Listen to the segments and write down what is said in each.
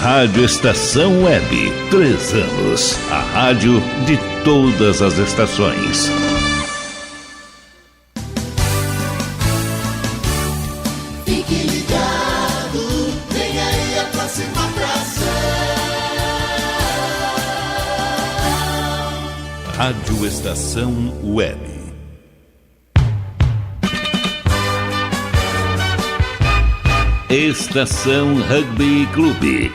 Rádio Estação Web, 3 anos. A rádio de todas as estações. Fique ligado, vem aí a próxima atração. Rádio Estação Web. Estação Rugby Clube.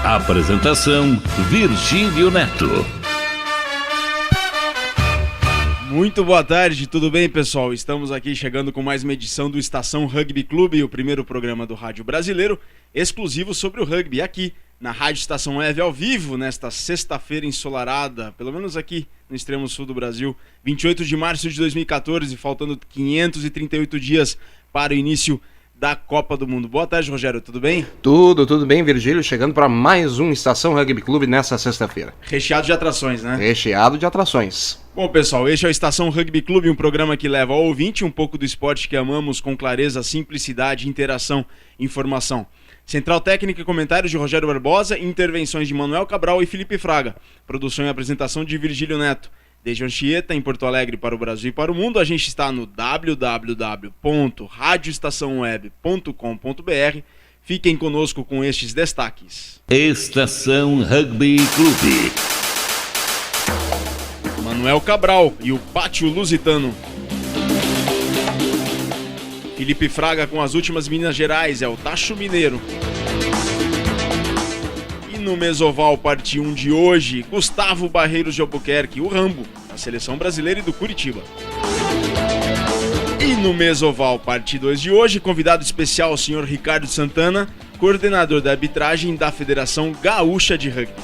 Apresentação: Virgílio Neto. Muito boa tarde, tudo bem, pessoal? Estamos aqui chegando com mais uma edição do Estação Rugby Clube, o primeiro programa do rádio brasileiro exclusivo sobre o rugby, aqui na Rádio Estação Web, ao vivo, nesta sexta-feira ensolarada, pelo menos aqui no extremo sul do Brasil, 28 de março de 2014, faltando 538 dias para o início da Copa do Mundo. Boa tarde, Rogério, tudo bem? Tudo bem, Virgílio, chegando para mais um Estação Rugby Clube nessa sexta-feira. Recheado de atrações, né? Recheado de atrações. Bom, pessoal, este é o Estação Rugby Clube, um programa que leva ao ouvinte um pouco do esporte que amamos com clareza, simplicidade, interação e informação. Central técnica e comentários de Rogério Barbosa, intervenções de Manuel Cabral e Felipe Fraga. Produção e apresentação de Virgílio Neto. Desde Anchieta, em Porto Alegre, para o Brasil e para o mundo, a gente está no www.radioestaçãoweb.com.br. Fiquem conosco com estes destaques. Estação Rugby Clube. Manuel Cabral e o Pátio Lusitano. Felipe Fraga com as últimas Minas Gerais, é o Tacho Mineiro. E no Mesoval, parte 1 de hoje, Gustavo Barreiros de Albuquerque, o Rambo, da Seleção Brasileira e do Curitiba. E no Mesoval, parte 2 de hoje, convidado especial, o senhor Ricardo Santana, coordenador da arbitragem da Federação Gaúcha de Rugby.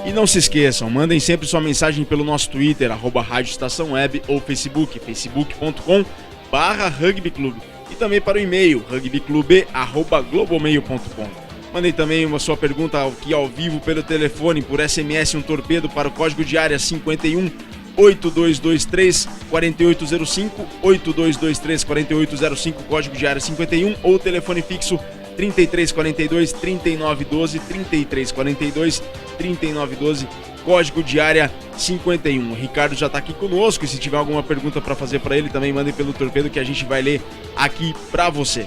E não se esqueçam, mandem sempre sua mensagem pelo nosso Twitter, @Rádio Estação Web, ou Facebook, facebook.com/rugbyclube. E também para o e-mail, rugbyclube@globomail.com. Mandem também uma sua pergunta aqui ao vivo pelo telefone, por SMS, um torpedo para o código de área 51 8223 4805, 8223 4805, código de área 51, ou telefone fixo 3342 3912, 3342 3912, código de área 51. O Ricardo já está aqui conosco, e se tiver alguma pergunta para fazer para ele, também mandem pelo torpedo que a gente vai ler aqui para você.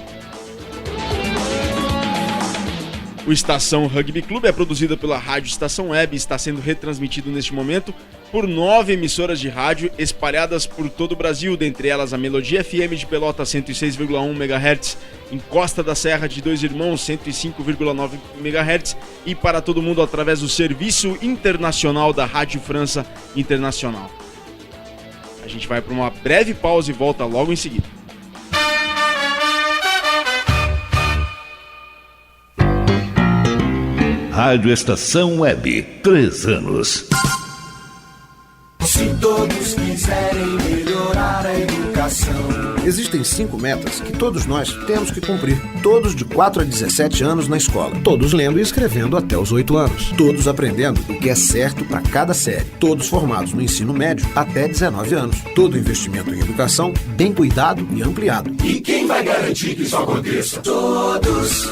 O Estação Rugby Clube é produzido pela Rádio Estação Web e está sendo retransmitido neste momento por 9 emissoras de rádio espalhadas por todo o Brasil, dentre elas a Melodia FM de Pelota 106,1 MHz, em Costa da Serra de Dois Irmãos 105,9 MHz e para todo mundo através do Serviço Internacional da Rádio França Internacional. A gente vai para uma breve pausa e volta logo em seguida. Rádio Estação Web, 3 anos. Se todos quiserem melhorar a educação. Existem 5 metas que todos nós temos que cumprir. Todos de 4 a 17 anos na escola. Todos lendo e escrevendo até os 8 anos. Todos aprendendo o que é certo para cada série. Todos formados no ensino médio até 19 anos. Todo investimento em educação bem cuidado e ampliado. E quem vai garantir que isso aconteça? Todos.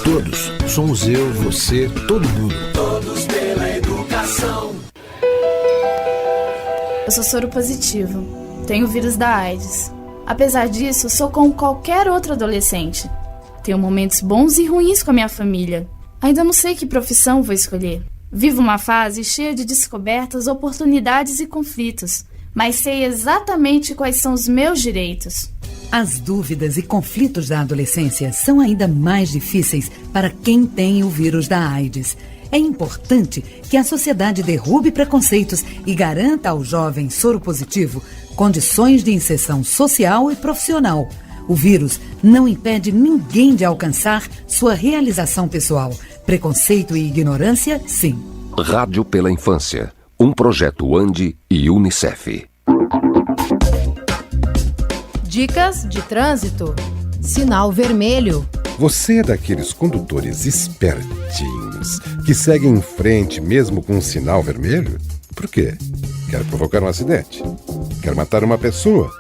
Todos. Somos eu, você, todo mundo. Todos pela educação. Eu sou soro positivo. Tenho o vírus da AIDS. Apesar disso, sou como qualquer outro adolescente. Tenho momentos bons e ruins com a minha família. Ainda não sei que profissão vou escolher. Vivo uma fase cheia de descobertas, oportunidades e conflitos, mas sei exatamente quais são os meus direitos. As dúvidas e conflitos da adolescência são ainda mais difíceis para quem tem o vírus da AIDS. É importante que a sociedade derrube preconceitos e garanta ao jovem soropositivo condições de inserção social e profissional. O vírus não impede ninguém de alcançar sua realização pessoal. Preconceito e ignorância, sim. Rádio pela Infância, um projeto ANDI e Unicef. Dicas de trânsito. Sinal vermelho. Você é daqueles condutores espertinhos que seguem em frente mesmo com um sinal vermelho? Por quê? Quer provocar um acidente? Quer matar uma pessoa?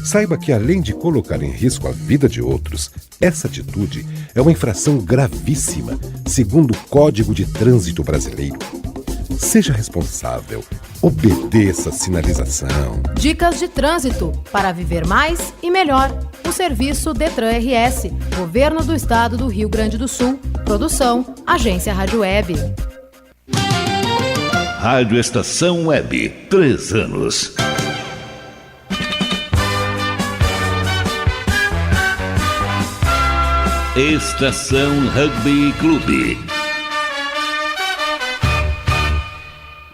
Saiba que, além de colocar em risco a vida de outros, essa atitude é uma infração gravíssima, segundo o Código de Trânsito Brasileiro. Seja responsável, obedeça a sinalização. Dicas de trânsito para viver mais e melhor. O serviço Detran RS, Governo do Estado do Rio Grande do Sul. Produção, Agência Rádio Web. Rádio Estação Web, 3 anos. Estação Rugby Clube.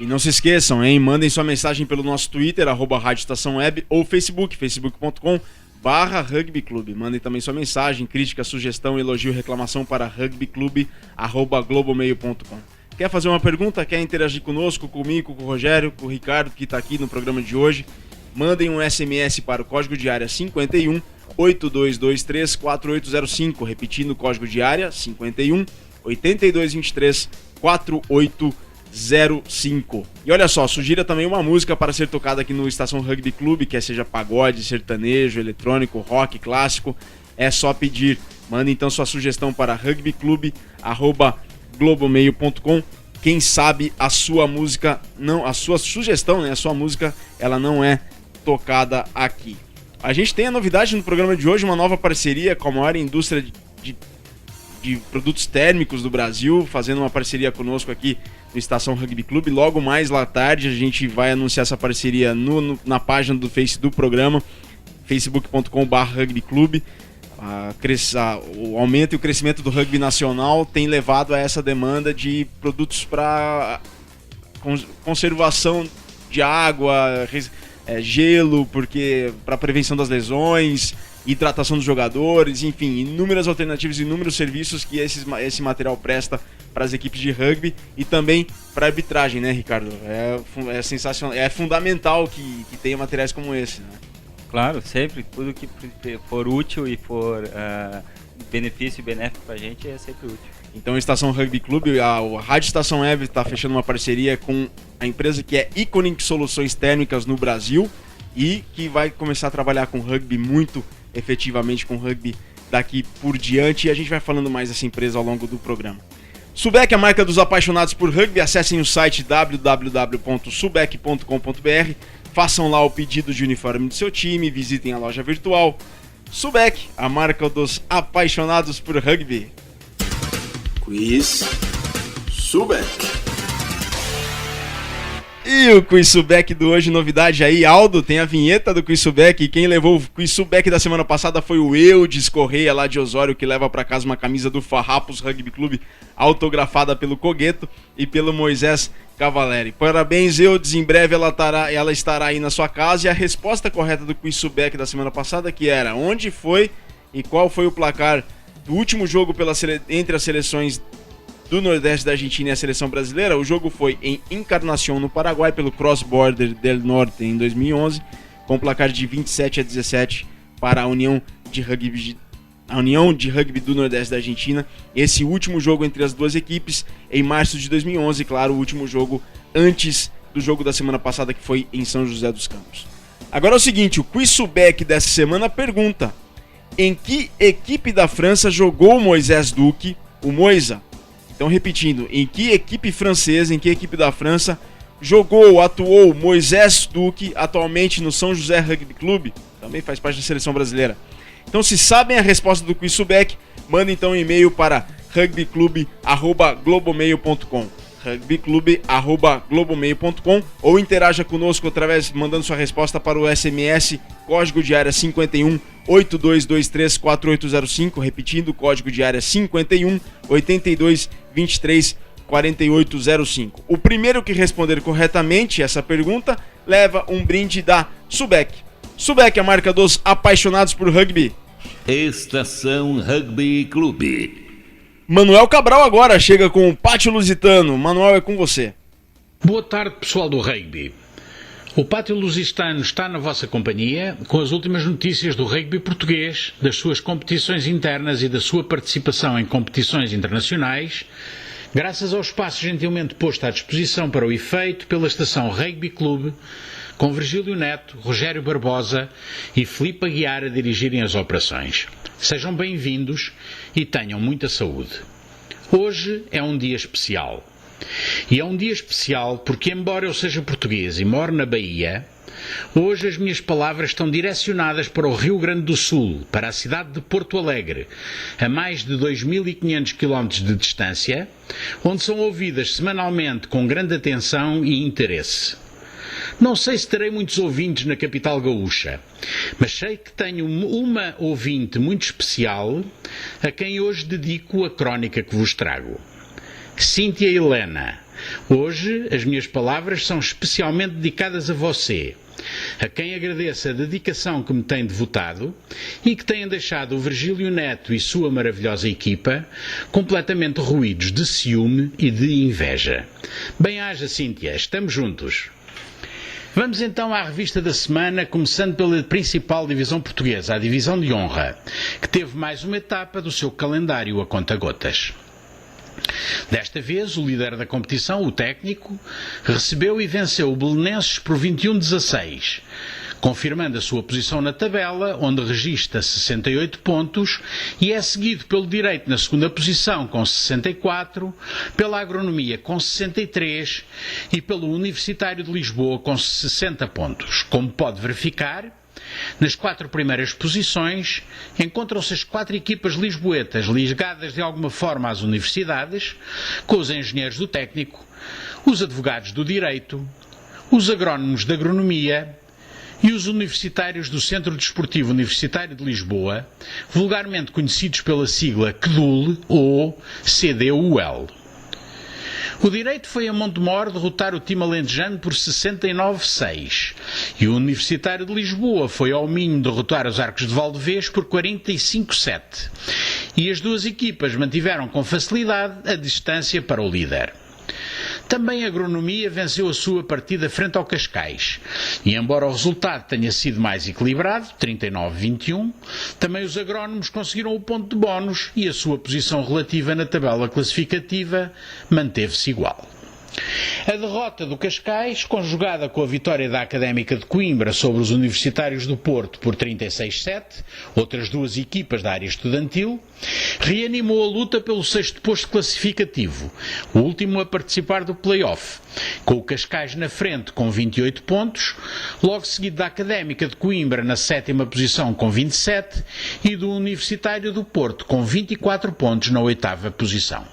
E não se esqueçam, hein? Mandem sua mensagem pelo nosso Twitter, @Rádio Estação Web, ou Facebook, facebook.com/rugbyclube. Mandem também sua mensagem, crítica, sugestão, elogio, reclamação para rugbyclube@globomeio.com. Quer fazer uma pergunta? Quer interagir conosco, comigo, com o Rogério, com o Ricardo, que está aqui no programa de hoje? Mandem um SMS para o código de área 51 8223 4805, repetindo o código de área 51 8223 4805. E olha só, sugira também uma música para ser tocada aqui no Estação Rugby Clube, quer seja pagode, sertanejo, eletrônico, rock, clássico, é só pedir. Manda então sua sugestão para rugbyclube@globomeio.com. Quem sabe a sua música, não, a sua sugestão, né, a sua música, ela não é tocada aqui. A gente tem a novidade no programa de hoje, uma nova parceria com a maior indústria de produtos térmicos do Brasil, fazendo uma parceria conosco aqui no Estação Rugby Clube. Logo mais lá tarde a gente vai anunciar essa parceria na página do Face do programa, facebook.com/rugbyclube. O aumento e o crescimento do rugby nacional tem levado a essa demanda de produtos para conservação de água, gelo, porque para prevenção das lesões, hidratação dos jogadores, enfim, inúmeras alternativas, inúmeros serviços que esse material presta para as equipes de rugby e também para arbitragem, né, Ricardo? É sensacional, é fundamental que tenha materiais como esse, né? Claro, sempre, tudo que for útil e for benefício e benéfico para a gente é sempre útil. Então, a Estação Rugby Clube, a Rádio Estação Web está fechando uma parceria com a empresa que é Iconic Soluções Térmicas no Brasil e que vai começar a trabalhar com rugby muito efetivamente, com rugby daqui por diante, e a gente vai falando mais dessa empresa ao longo do programa. Subec, a marca dos apaixonados por rugby. Acessem o site www.subec.com.br, façam lá o pedido de uniforme do seu time, visitem a loja virtual. Subec, a marca dos apaixonados por rugby. Quiz Subec. E o Quiz Subec do hoje, novidade aí, Aldo, tem a vinheta do Quiz Subec. Quem levou o Quiz Subec da semana passada foi o Eudes Correia, lá de Osório, que leva pra casa uma camisa do Farrapos Rugby Clube, autografada pelo Cogueto e pelo Moisés Cavaleri. Parabéns, Eudes, em breve ela estará aí na sua casa. E a resposta correta do Quiz Subec da semana passada, que era: onde foi e qual foi o placar do último jogo entre as seleções do Nordeste da Argentina e a seleção brasileira? O jogo foi em Encarnación, no Paraguai, pelo Cross Border del Norte em 2011, com placar de 27-17 para a União de Rugby do Nordeste da Argentina. Esse último jogo entre as duas equipes em março de 2011, claro, o último jogo antes do jogo da semana passada, que foi em São José dos Campos. Agora é o seguinte, o Quiz Subec dessa semana pergunta: em que equipe da França jogou Moisés Duque, o Moisa? Então, repetindo, em que equipe francesa, em que equipe da França atuou Moisés Duque, atualmente no São José Rugby Clube? Também faz parte da seleção brasileira. Então, se sabem a resposta do Quiz Subec, manda então um e-mail para rugbyclube@globomeio.com, rugbyclube@globomeio.com, ou interaja conosco mandando sua resposta para o SMS código de área 51 8223 4805, repetindo o código de área 51 8223 4805. O primeiro que responder corretamente essa pergunta leva um brinde da Subec. Subec, a marca dos apaixonados por rugby. Estação Rugby Clube. Manuel Cabral agora chega com o Pátio Lusitano. Manuel, é com você. Boa tarde, pessoal do rugby. O Pátio Lusitano está na vossa companhia com as últimas notícias do rugby português, das suas competições internas e da sua participação em competições internacionais, graças ao espaço gentilmente posto à disposição para o efeito pela estação Rugby Clube, com Virgílio Neto, Rogério Barbosa e Filipe Aguiar a dirigirem as operações. Sejam bem-vindos e tenham muita saúde. Hoje é um dia especial. E é um dia especial porque, embora eu seja português e moro na Bahia, hoje as minhas palavras estão direcionadas para o Rio Grande do Sul, para a cidade de Porto Alegre, a mais de 2.500 km de distância, onde são ouvidas semanalmente com grande atenção e interesse. Não sei se terei muitos ouvintes na capital gaúcha, mas sei que tenho uma ouvinte muito especial a quem hoje dedico a crónica que vos trago. Cíntia Helena, hoje as minhas palavras são especialmente dedicadas a você, a quem agradeço a dedicação que me tem devotado e que tenham deixado o Virgílio Neto e sua maravilhosa equipa completamente roídos de ciúme e de inveja. Bem-aja, Cíntia, estamos juntos. Vamos então à revista da semana, começando pela principal divisão portuguesa, a Divisão de Honra, que teve mais uma etapa do seu calendário a conta-gotas. Desta vez, o líder da competição, o técnico, recebeu e venceu o Belenenses por 21-16, confirmando a sua posição na tabela, onde registra 68 pontos e é seguido pelo Direito na segunda posição com 64, pela Agronomia com 63 e pelo Universitário de Lisboa com 60 pontos. Como pode verificar, nas 4 primeiras posições encontram-se as 4 equipas lisboetas ligadas de alguma forma às universidades, com os engenheiros do técnico, os advogados do direito, os agrónomos da agronomia e os universitários do Centro Desportivo Universitário de Lisboa, vulgarmente conhecidos pela sigla CDUL ou CDUL. O Direito foi a Montemor derrotar o time alentejano por 69-6 e o Universitário de Lisboa foi ao Minho derrotar os Arcos de Valdevez por 45-7. E as duas equipas mantiveram com facilidade a distância para o líder. Também a Agronomia venceu a sua partida frente ao Cascais e, embora o resultado tenha sido mais equilibrado, 39-21, também os agrónomos conseguiram o ponto de bónus e a sua posição relativa na tabela classificativa manteve-se igual. A derrota do Cascais, conjugada com a vitória da Académica de Coimbra sobre os Universitários do Porto por 36-7, outras duas equipas da área estudantil, reanimou a luta pelo 6º posto classificativo, o último a participar do play-off, com o Cascais na frente com 28 pontos, logo seguido da Académica de Coimbra na 7ª posição com 27 e do Universitário do Porto com 24 pontos na 8ª posição.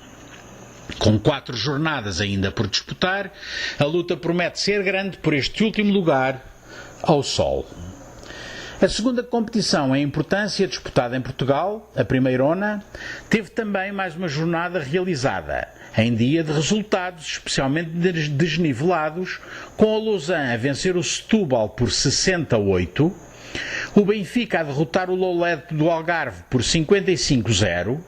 Com 4 jornadas ainda por disputar, a luta promete ser grande por este último lugar ao sol. A segunda competição em importância disputada em Portugal, a Primeirona, teve também mais uma jornada realizada, em dia de resultados especialmente desnivelados, com a Lausanne a vencer o Setúbal por 68, o Benfica a derrotar o Louledo do Algarve por 55-0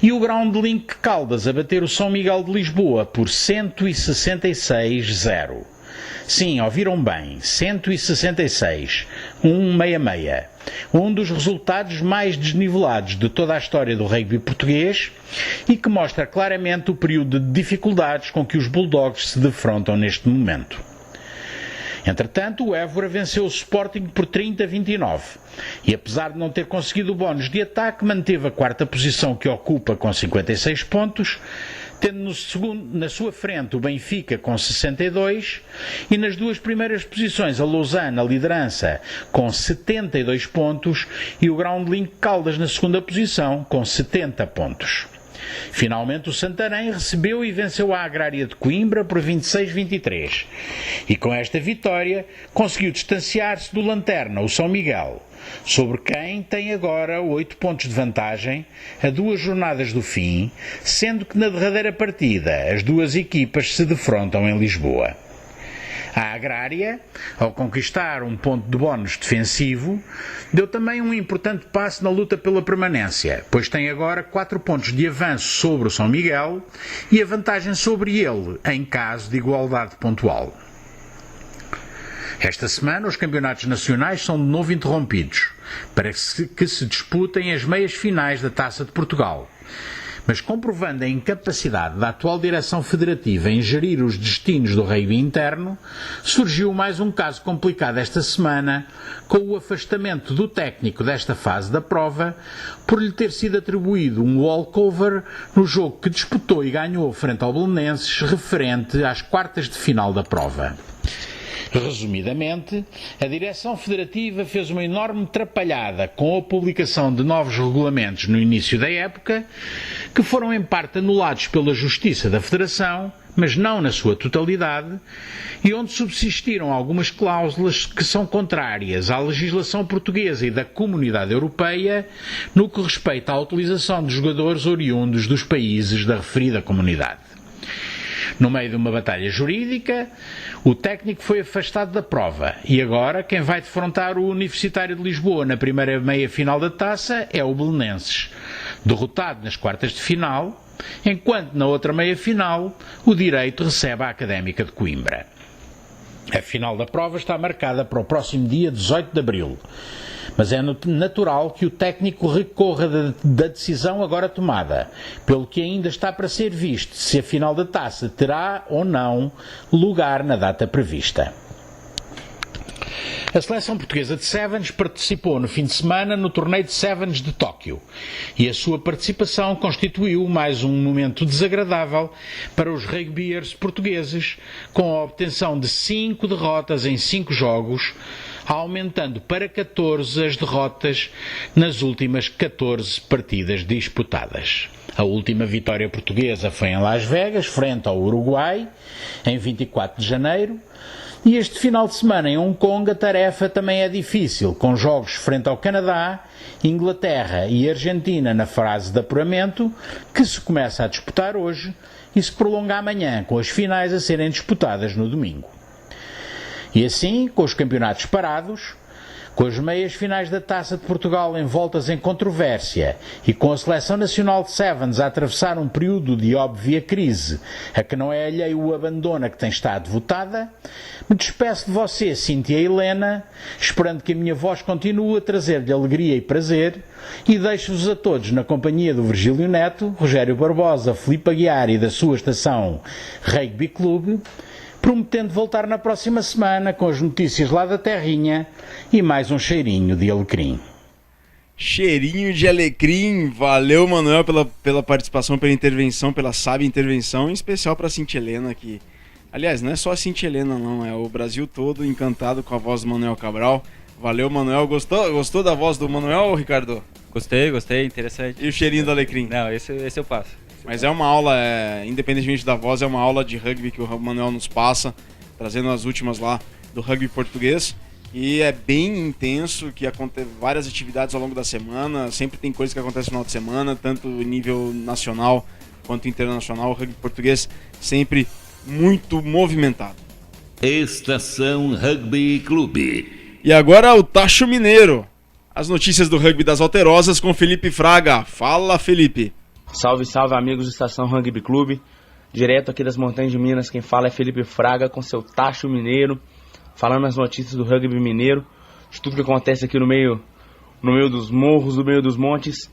e o Groundlink Caldas a bater o São Miguel de Lisboa por 166-0. Sim, ouviram bem, 166, 166. Um dos resultados mais desnivelados de toda a história do rugby português e que mostra claramente o período de dificuldades com que os Bulldogs se defrontam neste momento. Entretanto, o Évora venceu o Sporting por 30-29 e, apesar de não ter conseguido o bónus de ataque, manteve a 4ª posição que ocupa com 56 pontos, tendo na sua frente o Benfica com 62 e nas 2 primeiras posições a Lausanne a liderança com 72 pontos e o Groundlink Caldas na 2ª posição com 70 pontos. Finalmente o Santarém recebeu e venceu a Agrária de Coimbra por 26-23 e com esta vitória conseguiu distanciar-se do lanterna, o São Miguel, sobre quem tem agora 8 pontos de vantagem a 2 jornadas do fim, sendo que na derradeira partida as duas equipas se defrontam em Lisboa. A Agrária, ao conquistar um ponto de bónus defensivo, deu também um importante passo na luta pela permanência, pois tem agora 4 pontos de avanço sobre o São Miguel e a vantagem sobre ele em caso de igualdade pontual. Esta semana os campeonatos nacionais são de novo interrompidos, para que se disputem as meias finais da Taça de Portugal. Mas comprovando a incapacidade da atual direção federativa em gerir os destinos do rugby interno, surgiu mais um caso complicado esta semana, com o afastamento do técnico desta fase da prova, por lhe ter sido atribuído um walkover no jogo que disputou e ganhou frente ao Belenenses, referente às quartas de final da prova. Resumidamente, a direção federativa fez uma enorme trapalhada com a publicação de novos regulamentos no início da época, que foram em parte anulados pela Justiça da Federação, mas não na sua totalidade, e onde subsistiram algumas cláusulas que são contrárias à legislação portuguesa e da Comunidade Europeia no que respeita à utilização de jogadores oriundos dos países da referida comunidade. No meio de uma batalha jurídica, o técnico foi afastado da prova e agora quem vai defrontar o Universitário de Lisboa na primeira meia-final da taça é o Belenenses, derrotado nas quartas de final, enquanto na outra meia-final o Direito recebe a Académica de Coimbra. A final da prova está marcada para o próximo dia 18 de abril, mas é natural que o técnico recorra da decisão agora tomada, pelo que ainda está para ser visto se a final da taça terá ou não lugar na data prevista. A seleção portuguesa de Sevens participou no fim de semana no torneio de Sevens de Tóquio e a sua participação constituiu mais um momento desagradável para os rugbyers portugueses, com a obtenção de 5 derrotas em 5 jogos, aumentando para 14 as derrotas nas últimas 14 partidas disputadas. A última vitória portuguesa foi em Las Vegas, frente ao Uruguai, em 24 de janeiro, e este final de semana em Hong Kong a tarefa também é difícil, com jogos frente ao Canadá, Inglaterra e Argentina na fase de apuramento, que se começa a disputar hoje e se prolonga amanhã, com as finais a serem disputadas no domingo. E assim, com os campeonatos parados, com as meias finais da Taça de Portugal envoltas em controvérsia e com a Seleção Nacional de Sevens a atravessar um período de óbvia crise, a que não é alheio o abandono a que tem estado votada, me despeço de você, Cíntia e Helena, esperando que a minha voz continue a trazer-lhe alegria e prazer, e deixo-vos a todos na companhia do Virgílio Neto, Rogério Barbosa, Filipe Aguiar e da sua estação Rugby Clube, prometendo voltar na próxima semana com as notícias lá da terrinha e mais um cheirinho de alecrim. Cheirinho de alecrim, valeu Manuel pela participação, pela intervenção, pela sábia intervenção, em especial para a Cintia Helena, que, aliás, não é só a Cintia Helena não, é o Brasil todo encantado com a voz do Manuel Cabral. Valeu Manuel, gostou da voz do Manuel, Ricardo? Gostei, interessante. E o cheirinho do alecrim? Não, esse eu passo. Mas é uma aula, independentemente da voz, é uma aula de rugby que o Manuel nos passa, trazendo as últimas lá do rugby português. E é bem intenso, que acontece várias atividades ao longo da semana, sempre tem coisa que acontece no final de semana, tanto nível nacional quanto internacional. O rugby português sempre muito movimentado. Estação Rugby Clube. E agora o Tacho Mineiro. As notícias do rugby das Alterosas com Felipe Fraga. Fala, Felipe. Salve, salve, amigos do Estação Rugby Clube. Direto aqui das Montanhas de Minas, quem fala é Felipe Fraga com seu Tacho Mineiro, falando as notícias do rugby mineiro, de tudo que acontece aqui no meio dos morros, no meio dos montes.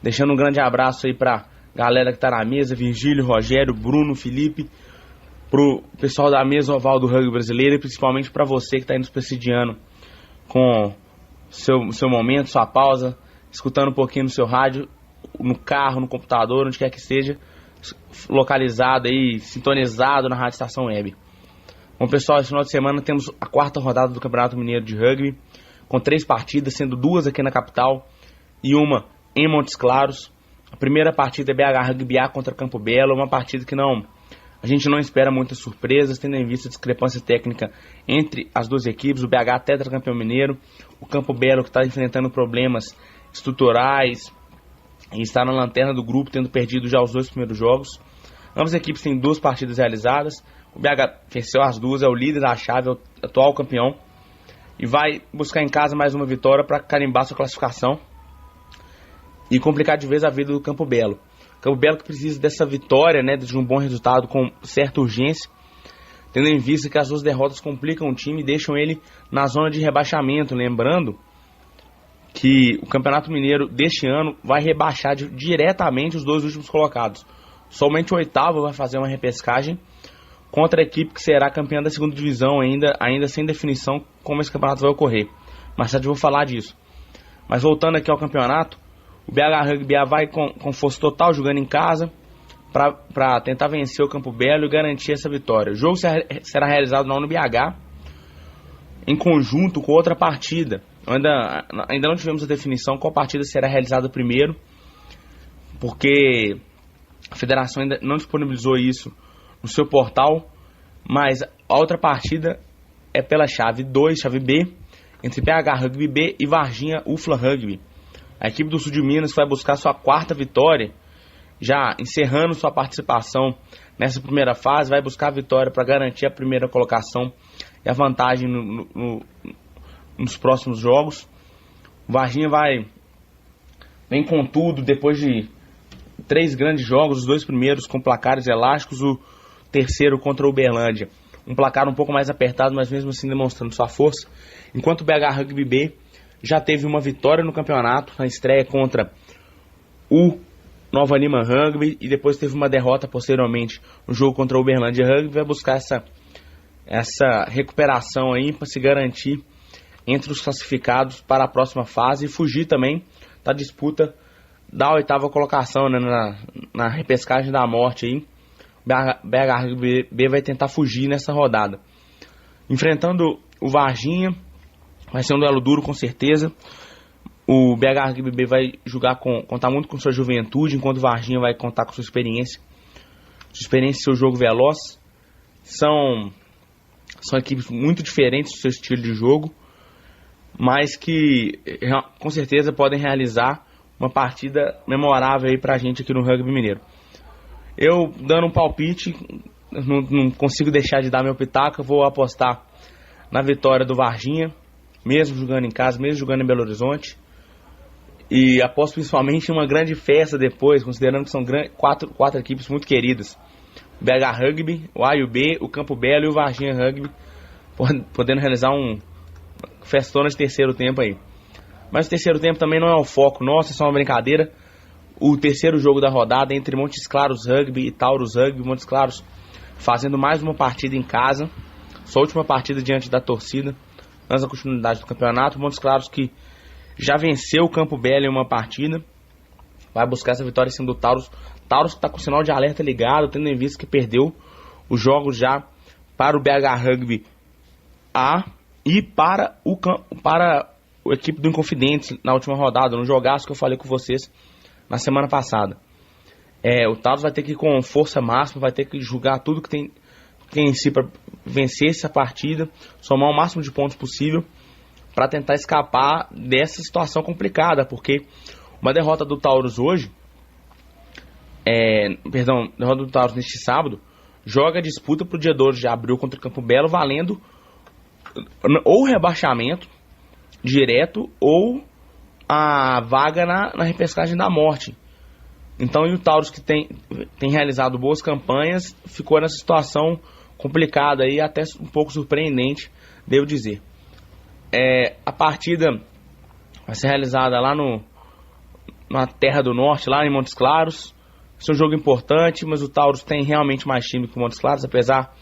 Deixando um grande abraço aí pra galera que tá na mesa, Virgílio, Rogério, Bruno, Felipe, pro pessoal da mesa oval do rugby brasileiro e principalmente pra você que tá aí nos prestigiando com seu momento, sua pausa, escutando um pouquinho no seu rádio, no carro, no computador, onde quer que esteja, localizado aí, sintonizado na Rádio Estação Web. Bom, pessoal, esse final de semana temos a 4ª rodada do Campeonato Mineiro de Rugby, com 3 partidas, sendo 2 aqui na capital e uma em Montes Claros. A primeira partida é BH Rugby A contra Campo Belo, uma partida que a gente não espera muitas surpresas, tendo em vista a discrepância técnica entre as duas equipes. O BH tetracampeão mineiro, o Campo Belo que está enfrentando problemas estruturais e está na lanterna do grupo, tendo perdido já os 2 primeiros jogos. Ambas as equipes têm 2 partidas realizadas. O BH venceu as 2, é o líder da chave, é o atual campeão, e vai buscar em casa mais uma vitória para carimbar sua classificação e complicar de vez a vida do Campo Belo. Campo Belo que precisa dessa vitória, de um bom resultado com certa urgência, tendo em vista que as 2 derrotas complicam o time e deixam ele na zona de rebaixamento. Lembrando que o Campeonato Mineiro deste ano vai rebaixar diretamente os 2 últimos colocados. Somente o 8º vai fazer uma repescagem contra a equipe que será campeã da 2ª divisão, ainda sem definição como esse campeonato vai ocorrer. Mais tarde eu vou falar disso. Mas voltando aqui ao campeonato, o BH Rugby vai com força total, jogando em casa, para tentar vencer o Campo Belo e garantir essa vitória. O jogo será realizado na UniBH, em conjunto com outra partida. Ainda não tivemos a definição qual partida será realizada primeiro, porque a federação ainda não disponibilizou isso no seu portal, mas a outra partida é pela chave 2, chave B, entre BH Rugby B e Varginha UFLA Rugby. A equipe do Sul de Minas vai buscar sua 4ª vitória, já encerrando sua participação nessa primeira fase, vai buscar a vitória para garantir a primeira colocação e a vantagem nos próximos jogos. O Varginha vem com tudo, depois de 3 grandes jogos, os 2 primeiros com placares elásticos, o terceiro contra o Uberlândia. Um placar um pouco mais apertado, mas mesmo assim demonstrando sua força. Enquanto o BH Rugby B já teve uma vitória no campeonato, na estreia contra o Nova Lima Rugby, e depois teve uma derrota posteriormente no jogo contra o Uberlândia Rugby, vai buscar essa recuperação aí para se garantir entre os classificados para a próxima fase e fugir também da disputa da 8ª colocação, né, na repescagem da morte aí. BH Rugby B vai tentar fugir nessa rodada. Enfrentando o Varginha, vai ser um duelo duro com certeza. O BH Rugby B vai contar muito com sua juventude, enquanto o Varginha vai contar com sua experiência e seu jogo veloz. São equipes muito diferentes do seu estilo de jogo, mas que com certeza podem realizar uma partida memorável aí pra gente aqui no Rugby Mineiro. Eu, dando um palpite, não consigo deixar de dar meu pitaco, eu vou apostar na vitória do Varginha, mesmo jogando em casa, mesmo jogando em Belo Horizonte. E aposto principalmente em uma grande festa depois, considerando que são quatro equipes muito queridas. O BH Rugby, o A e o B, o Campo Belo e o Varginha Rugby, podendo realizar um festona de terceiro tempo aí. Mas o terceiro tempo também não é o foco nosso, é só uma brincadeira. O terceiro jogo da rodada entre Montes Claros Rugby e Taurus Rugby. Montes Claros fazendo mais uma partida em casa, sua última partida diante da torcida, antes da continuidade do campeonato. Montes Claros que já venceu o Campo Belo em uma partida, vai buscar essa vitória sendo o Taurus. Taurus que está com o sinal de alerta ligado, tendo em vista que perdeu os jogos já para o BH Rugby A e para a equipe do Inconfidentes na última rodada, no jogaço que eu falei com vocês na semana passada. O Taurus vai ter que ir com força máxima, vai ter que jogar tudo que tem em si para vencer essa partida, somar o máximo de pontos possível para tentar escapar dessa situação complicada, porque uma derrota do Taurus hoje, derrota do Taurus neste sábado, joga a disputa para o dia 12 de abril contra o Campo Belo, valendo ou rebaixamento direto ou a vaga na repescagem da morte. Então, e o Taurus, que tem realizado boas campanhas, ficou nessa situação complicada e até um pouco surpreendente, devo dizer. A partida vai ser realizada lá na Terra do Norte, lá em Montes Claros. Esse é um jogo importante, mas o Taurus tem realmente mais time que o Montes Claros, apesar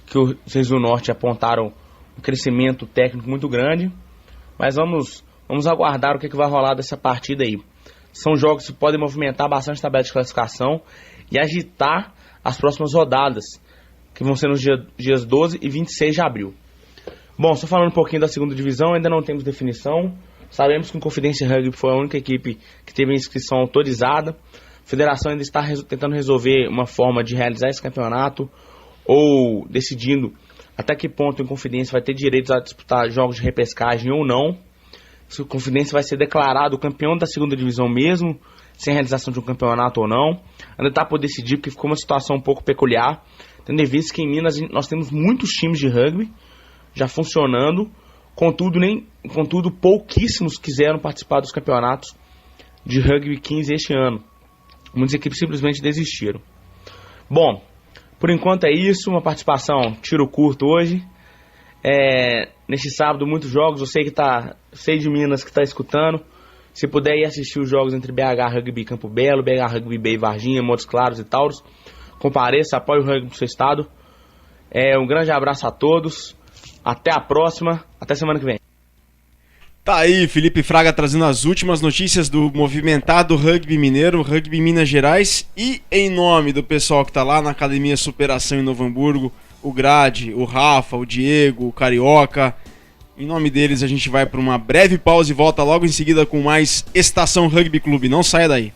que os Reis do Norte apontaram um crescimento técnico muito grande. Mas vamos aguardar o que vai rolar dessa partida aí. São jogos que podem movimentar bastante a tabela de classificação e agitar as próximas rodadas, que vão ser nos dias 12 e 26 de abril. Bom, só falando um pouquinho da segunda divisão, ainda não temos definição. Sabemos que o Inconfidência Rugby foi a única equipe que teve a inscrição autorizada. A federação ainda está tentando resolver uma forma de realizar esse campeonato, ou decidindo até que ponto o Inconfidência vai ter direito a disputar jogos de repescagem ou não. Se o Inconfidência vai ser declarado campeão da segunda divisão mesmo, sem realização de um campeonato ou não. Ainda está por decidir, porque ficou uma situação um pouco peculiar, tendo em vista que em Minas nós temos muitos times de rugby já funcionando, contudo pouquíssimos quiseram participar dos campeonatos de rugby 15 este ano. Muitas equipes simplesmente desistiram. Bom, por enquanto é isso, uma participação tiro curto hoje. Neste sábado muitos jogos, eu sei de Minas que está escutando, Se puder ir assistir os jogos entre BH Rugby e Campo Belo, BH Rugby Bay e Varginha, Montes Claros e Tauros, compareça, apoie o rugby do seu estado. Um grande abraço a todos, até a próxima, até semana que vem. Tá aí, Felipe Fraga trazendo as últimas notícias do movimentado rugby mineiro, rugby Minas Gerais, e em nome do pessoal que tá lá na Academia Superação em Novo Hamburgo, o Grade, o Rafa, o Diego, o Carioca, em nome deles a gente vai para uma breve pausa e volta logo em seguida com mais Estação Rugby Clube, não saia daí.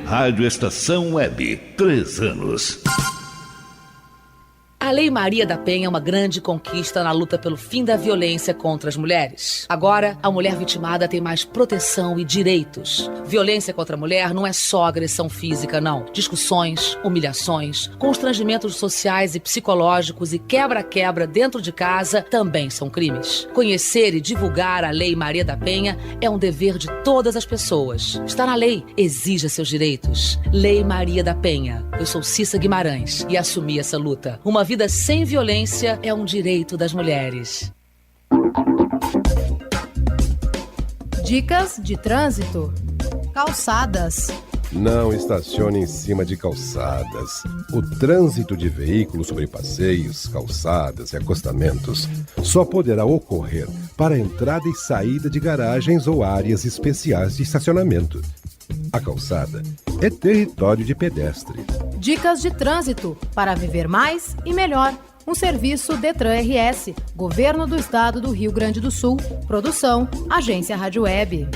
Rádio Estação Web, 3 anos. A Lei Maria da Penha é uma grande conquista na luta pelo fim da violência contra as mulheres. Agora, a mulher vitimada tem mais proteção e direitos. Violência contra a mulher não é só agressão física, não. Discussões, humilhações, constrangimentos sociais e psicológicos e quebra-quebra dentro de casa também são crimes. Conhecer e divulgar a Lei Maria da Penha é um dever de todas as pessoas. Está na lei, exija seus direitos. Lei Maria da Penha. Eu sou Cissa Guimarães e assumi essa luta. Uma vida sem violência é um direito das mulheres. Dicas de trânsito. Calçadas. Não estacione em cima de calçadas. O trânsito de veículos sobre passeios, calçadas e acostamentos só poderá ocorrer para entrada e saída de garagens ou áreas especiais de estacionamento. A calçada é território de pedestre. Dicas de trânsito para viver mais e melhor. Um serviço Detran RS, Governo do Estado do Rio Grande do Sul. Produção, Agência Rádio Web.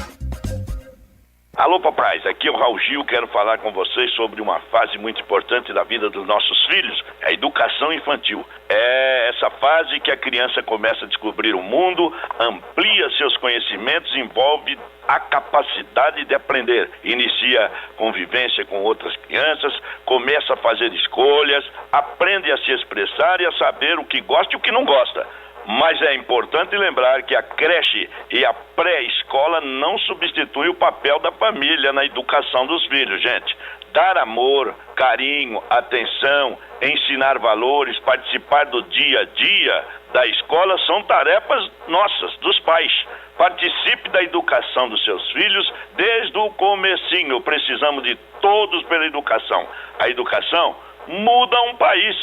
Alô, papais, aqui é o Raul Gil, quero falar com vocês sobre uma fase muito importante da vida dos nossos filhos, a educação infantil. É essa fase que a criança começa a descobrir o mundo, amplia seus conhecimentos, envolve a capacidade de aprender, inicia convivência com outras crianças, começa a fazer escolhas, aprende a se expressar e a saber o que gosta e o que não gosta. Mas é importante lembrar que a creche e a pré-escola não substituem o papel da família na educação dos filhos, gente. Dar amor, carinho, atenção, ensinar valores, participar do dia a dia da escola são tarefas nossas, dos pais. Participe da educação dos seus filhos desde o comecinho. Precisamos de todos pela educação. A educação muda um país.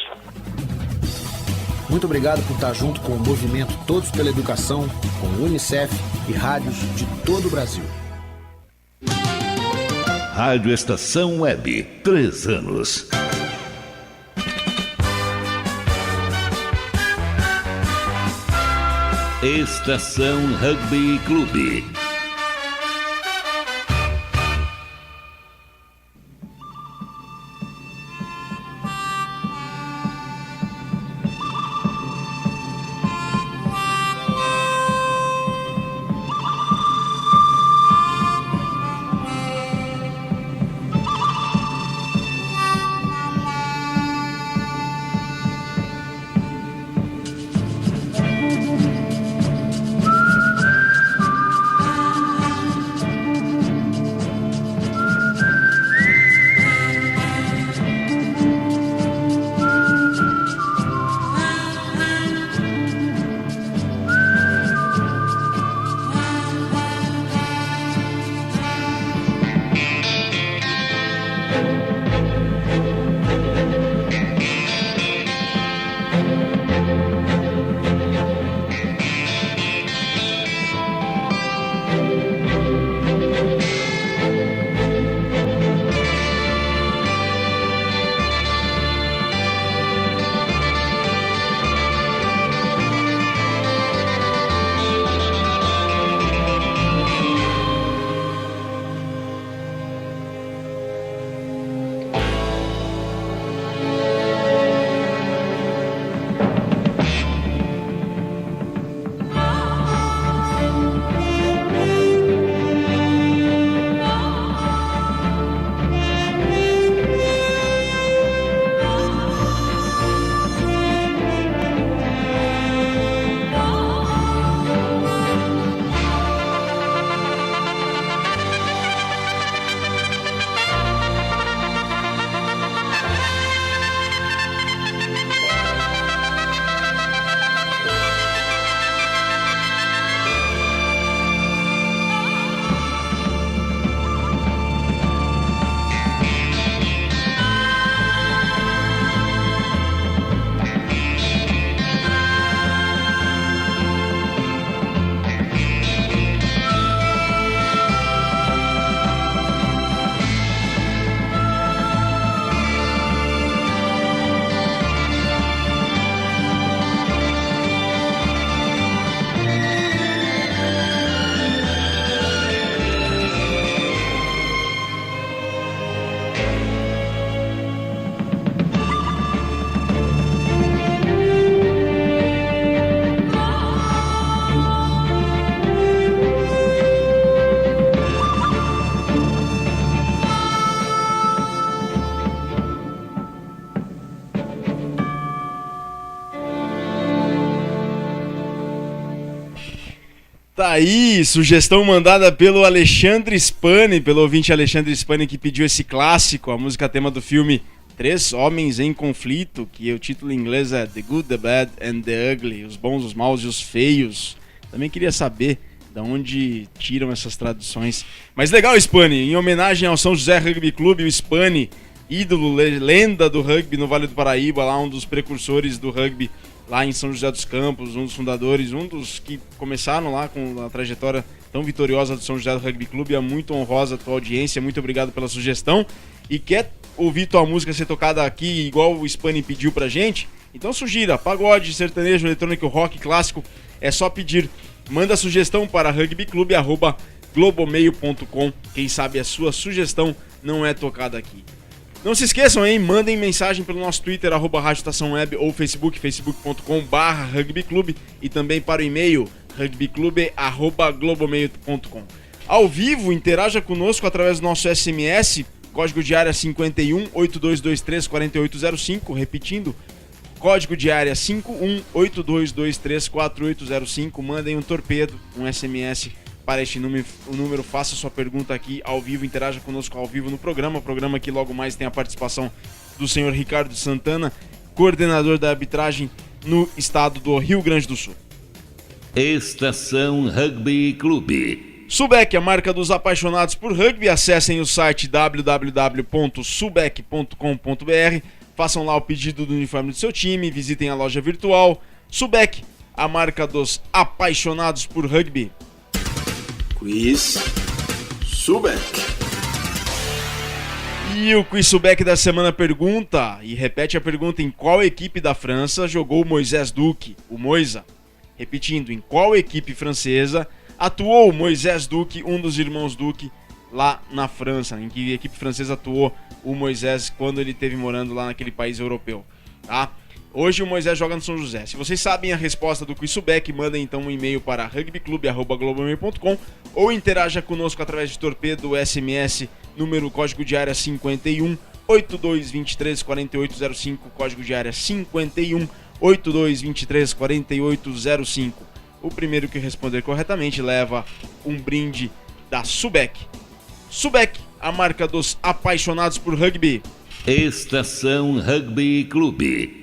Muito obrigado por estar junto com o movimento Todos pela Educação, com o Unicef e rádios de todo o Brasil. Rádio Estação Web, 3 anos. Estação Rugby Clube. Tá aí, sugestão mandada pelo Alexandre Spani, pelo ouvinte Alexandre Spani, que pediu esse clássico, a música tema do filme Três Homens em Conflito, que o título em inglês é The Good, The Bad and The Ugly, os bons, os maus e os feios. Também queria saber de onde tiram essas traduções. Mas legal, Spani, em homenagem ao São José Rugby Clube, o Spani, ídolo, lenda do rugby no Vale do Paraíba, lá um dos precursores do rugby lá em São José dos Campos, um dos fundadores, um dos que começaram lá com a trajetória tão vitoriosa do São José do Rugby Clube. É muito honrosa a tua audiência, muito obrigado pela sugestão. E quer ouvir tua música ser tocada aqui igual o Spani pediu pra gente? Então sugira, pagode, sertanejo, eletrônico, rock, clássico, é só pedir. Manda sugestão para rugbyclube@globomeio.com. Quem sabe a sua sugestão não é tocada aqui. Não se esqueçam, hein? Mandem mensagem pelo nosso Twitter, @Rádio Estação Web, ou Facebook, facebook.com/rugbyclube, e também para o e-mail, rugbyclube@globomeio.com. Ao vivo, interaja conosco através do nosso SMS, código de área 5182234805, repetindo, código de área 5182234805. Mandem um torpedo, um SMS para este número, faça sua pergunta aqui ao vivo, interaja conosco ao vivo no programa, que logo mais tem a participação do senhor Ricardo Santana, coordenador da arbitragem no estado do Rio Grande do Sul. Estação Rugby Clube. Subec, a marca dos apaixonados por rugby. Acessem o site www.subec.com.br, façam lá o pedido do uniforme do seu time, visitem a loja virtual. Subec, a marca dos apaixonados por rugby. Quiz Subec. E o Quiz Subec da semana pergunta, e repete a pergunta: em qual equipe da França jogou Moisés Duque, o Moisa? Repetindo, em qual equipe francesa atuou Moisés Duque, um dos irmãos Duque, lá na França? Em que equipe francesa atuou o Moisés quando ele esteve morando lá naquele país europeu, tá? Hoje o Moisés joga no São José. Se vocês sabem a resposta do Quiz Subec, mandem então um e-mail para rugbyclube@globomeio.com ou interaja conosco através de torpedo SMS, número código de área 5182234805, código de área 5182234805. O primeiro que responder corretamente leva um brinde da Subec. Subec, a marca dos apaixonados por rugby. Estação Rugby Clube.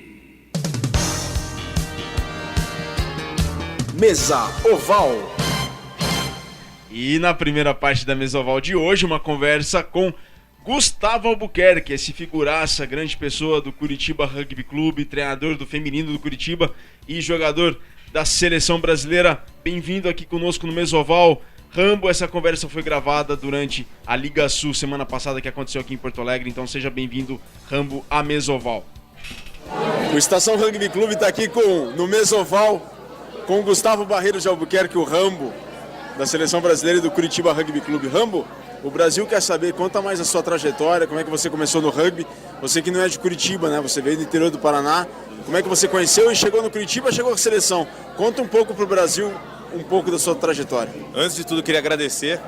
Mesa Oval. E na primeira parte da Mesa Oval de hoje, uma conversa com Gustavo Albuquerque, esse figuraça, grande pessoa do Curitiba Rugby Clube, treinador do feminino do Curitiba e jogador da seleção brasileira. Bem-vindo aqui conosco no Mesa Oval. Rambo, essa conversa foi gravada durante a Liga Sul semana passada, que aconteceu aqui em Porto Alegre, então seja bem-vindo, Rambo, à Mesa Oval. O Estação Rugby Clube está aqui no Mesa Oval com o Gustavo Barreiros de Albuquerque, o Rambo, da seleção brasileira e do Curitiba Rugby Clube. Rambo, o Brasil quer saber, conta mais a sua trajetória, como é que você começou no rugby. Você que não é de Curitiba, né? Você veio do interior do Paraná. Como é que você conheceu e chegou no Curitiba, chegou à seleção? Conta um pouco para o Brasil, um pouco da sua trajetória. Antes de tudo, queria agradecer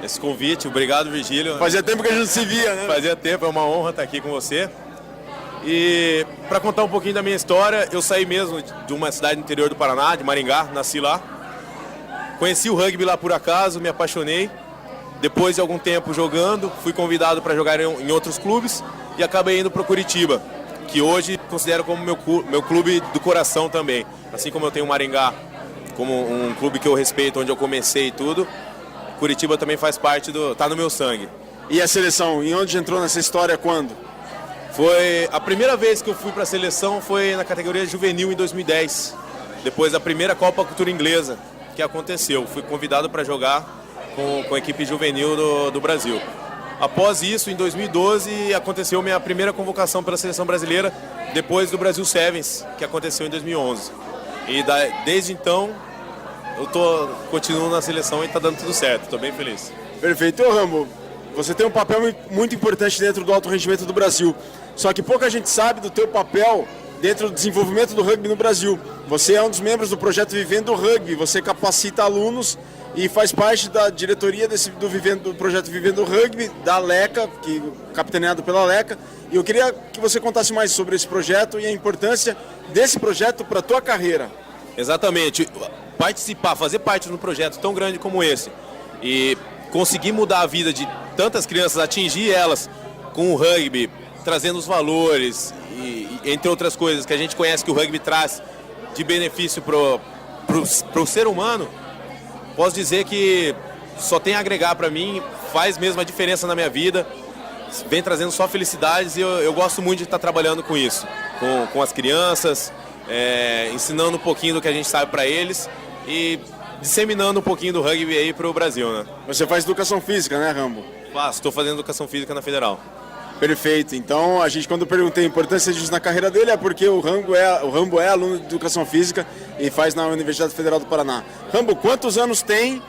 esse convite. Obrigado, Virgílio. Fazia tempo que a gente não se via, né? Fazia tempo, é uma honra estar aqui com você. E para contar um pouquinho da minha história, eu saí mesmo de uma cidade do interior do Paraná, de Maringá, nasci lá. Conheci o rugby lá por acaso, me apaixonei. Depois de algum tempo jogando, fui convidado para jogar em outros clubes e acabei indo para o Curitiba, que hoje considero como meu clube do coração também. Assim como eu tenho o Maringá como um clube que eu respeito, onde eu comecei e tudo, Curitiba também faz parte tá no meu sangue. E a seleção, e onde entrou nessa história quando? Foi a primeira vez que eu fui para a seleção, foi na categoria juvenil em 2010, depois da primeira Copa Cultura Inglesa que aconteceu. Fui convidado para jogar com a equipe juvenil do Brasil. Após isso, em 2012, aconteceu minha primeira convocação pela seleção brasileira, depois do Brasil Sevens, que aconteceu em 2011. E desde então, eu continuo na seleção e está dando tudo certo, estou bem feliz. Perfeito. Ô, Rambo, você tem um papel muito importante dentro do alto rendimento do Brasil. Só que pouca gente sabe do teu papel dentro do desenvolvimento do rugby no Brasil. Você é um dos membros do projeto Vivendo Rugby, você capacita alunos e faz parte da diretoria do projeto Vivendo Rugby, da LECA, capitaneado pela LECA. E eu queria que você contasse mais sobre esse projeto e a importância desse projeto para a tua carreira. Exatamente. Participar, fazer parte de um projeto tão grande como esse e conseguir mudar a vida de tantas crianças, atingir elas com o rugby, trazendo os valores e entre outras coisas que a gente conhece que o rugby traz de benefício pro ser humano, posso dizer que só tem a agregar para mim, faz mesmo a diferença na minha vida, vem trazendo só felicidades e eu gosto muito de estar trabalhando com isso, com as crianças, ensinando um pouquinho do que a gente sabe para eles e disseminando um pouquinho do rugby aí pro Brasil, né? Você faz educação física, né, Rambo? Faço, estou fazendo educação física na Federal. Perfeito. Então, quando eu perguntei a importância disso na carreira dele, é porque o Rambo é aluno de educação física e faz na Universidade Federal do Paraná. Rambo, quantos anos tem?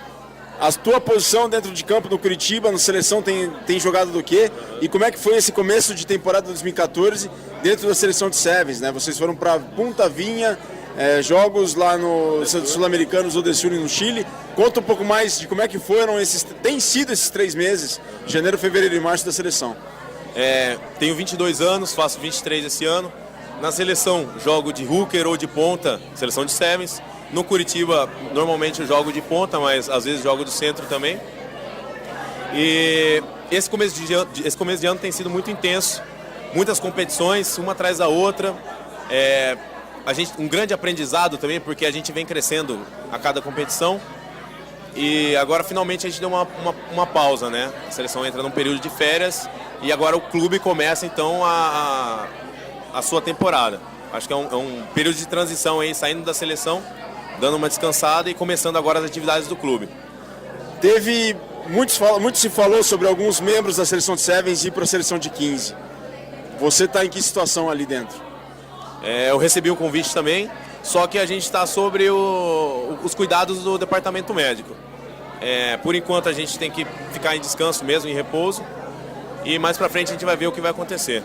A tua posição dentro de campo no Curitiba, na seleção, tem jogado do quê? E como é que foi esse começo de temporada 2014 dentro da seleção de Sevens, né? Vocês foram para Punta Vinha, jogos lá no Sul-Americanos ou Sul no Chile. Conta um pouco mais de como é que tem sido esses 3 meses, janeiro, fevereiro e março da seleção. Tenho 22 anos, faço 23 esse ano. Na seleção, jogo de hooker ou de ponta, seleção de Sevens. No Curitiba, normalmente eu jogo de ponta, mas às vezes jogo de centro também. E esse começo de ano tem sido muito intenso. Muitas competições, uma atrás da outra. Um grande aprendizado também, porque a gente vem crescendo a cada competição. E agora finalmente a gente deu uma pausa, né? A seleção entra num período de férias e agora o clube começa então a sua temporada. Acho que é um período de transição aí, saindo da seleção, dando uma descansada e começando agora as atividades do clube. Muito se falou sobre alguns membros da seleção de Sevens ir para a seleção de 15. Você está em que situação ali dentro? Eu recebi um convite também, só que a gente está sobre os cuidados do departamento médico. Por enquanto a gente tem que ficar em descanso mesmo, em repouso, e mais pra frente a gente vai ver o que vai acontecer.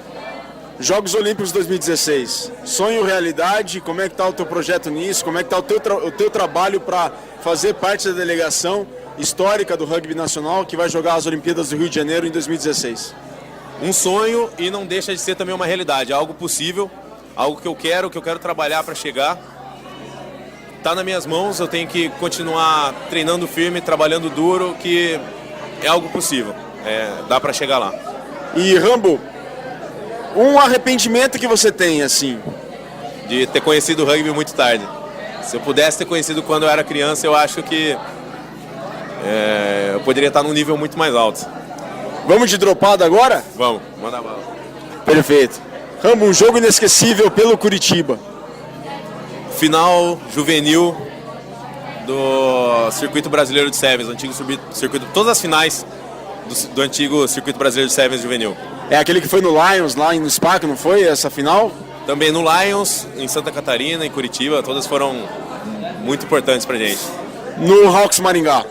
Jogos Olímpicos 2016, sonho, realidade, como é que está o teu projeto nisso, como é que está o teu trabalho para fazer parte da delegação histórica do rugby nacional que vai jogar as Olimpíadas do Rio de Janeiro em 2016? Um sonho e não deixa de ser também uma realidade, algo possível. Algo que eu quero trabalhar para chegar. Tá nas minhas mãos, eu tenho que continuar treinando firme, trabalhando duro, que é algo possível. Dá para chegar lá. E Rambo, um arrependimento que você tem, assim? De ter conhecido o rugby muito tarde. Se eu pudesse ter conhecido quando eu era criança, eu acho que eu poderia estar num nível muito mais alto. Vamos de dropada agora? Vamos, manda bala. Perfeito. Rambo, um jogo inesquecível pelo Curitiba. Final juvenil do Circuito Brasileiro de Sevens, antigo circuito, todas as finais do antigo Circuito Brasileiro de Sevens juvenil. É aquele que foi no Lions, lá no SPAC, não foi essa final? Também no Lions, em Santa Catarina, em Curitiba, todas foram muito importantes pra gente. No Hawks Maringá?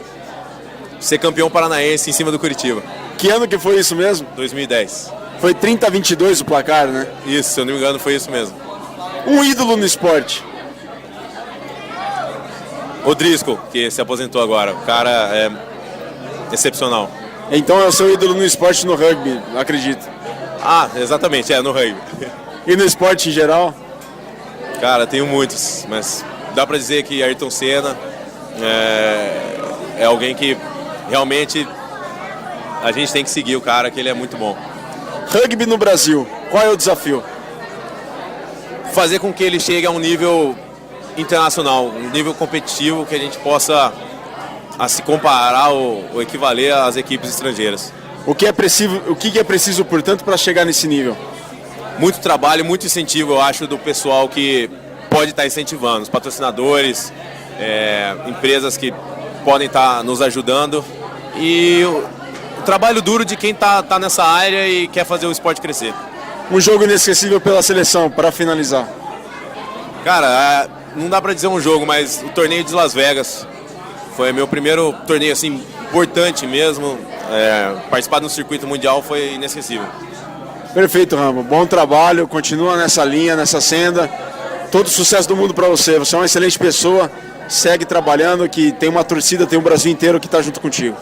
Ser campeão paranaense em cima do Curitiba. Que ano que foi isso mesmo? 2010. Foi 30-22 o placar, né? Isso, se eu não me engano, foi isso mesmo. Um ídolo no esporte? O Driscoll, que se aposentou agora. O cara é excepcional. Então é o seu ídolo no esporte, no rugby, acredito. Exatamente, no rugby. E no esporte em geral? Cara, tenho muitos, mas dá pra dizer que Ayrton Senna é alguém que realmente a gente tem que seguir o cara, que ele é muito bom. Rugby no Brasil, qual é o desafio? Fazer com que ele chegue a um nível internacional, um nível competitivo que a gente possa se comparar ou equivaler às equipes estrangeiras. O que é preciso, portanto, para chegar nesse nível? Muito trabalho, muito incentivo, eu acho, do pessoal que pode estar incentivando, os patrocinadores, empresas que podem estar nos ajudando e o trabalho duro de quem está nessa área e quer fazer o esporte crescer. Um jogo inesquecível pela seleção, para finalizar. Cara, não dá para dizer um jogo, mas o torneio de Las Vegas foi meu primeiro torneio assim, importante mesmo. Participar do circuito mundial foi inesquecível. Perfeito, Rambo. Bom trabalho, continua nessa linha, nessa senda. Todo o sucesso do mundo para você. Você é uma excelente pessoa, segue trabalhando, que tem uma torcida, tem um Brasil inteiro que está junto contigo.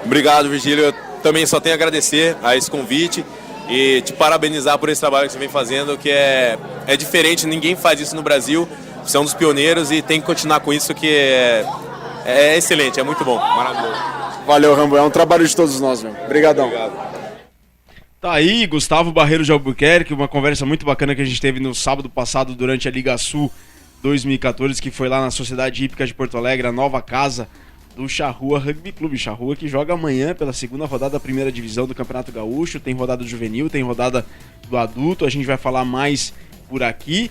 Obrigado, Virgílio. Eu também só tenho a agradecer a esse convite e te parabenizar por esse trabalho que você vem fazendo, que é diferente, ninguém faz isso no Brasil. Você é um dos pioneiros e tem que continuar com isso, que é excelente, é muito bom, maravilhoso. Valeu, Rambo, é um trabalho de todos nós, meu. Obrigadão. Obrigado. Tá aí, Gustavo Barreiro de Albuquerque, uma conversa muito bacana que a gente teve no sábado passado durante a Liga Sul 2014, que foi lá na Sociedade Hípica de Porto Alegre, a nova casa do Charrua Rugby Clube. Charrua que joga amanhã pela segunda rodada da primeira divisão do Campeonato Gaúcho, tem rodada do juvenil, tem rodada do adulto, a gente vai falar mais por aqui.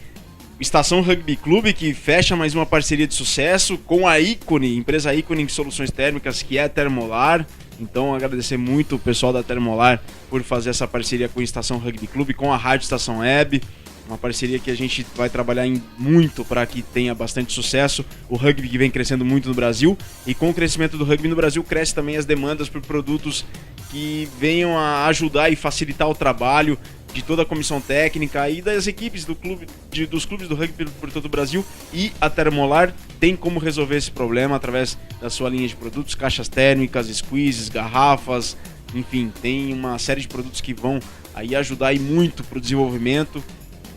Estação Rugby Clube, que fecha mais uma parceria de sucesso com a Ícone, empresa Ícone em soluções térmicas, que é a Termolar. Então, agradecer muito o pessoal da Termolar por fazer essa parceria com a Estação Rugby Clube, com a Rádio Estação Web. Uma parceria que a gente vai trabalhar muito para que tenha bastante sucesso. O rugby que vem crescendo muito no Brasil. E com o crescimento do rugby no Brasil, cresce também as demandas por produtos que venham a ajudar e facilitar o trabalho de toda a comissão técnica e das equipes do clube, dos clubes do rugby por todo o Brasil. E a Termolar tem como resolver esse problema através da sua linha de produtos, caixas térmicas, squeezes, garrafas, enfim, tem uma série de produtos que vão aí ajudar e muito para o desenvolvimento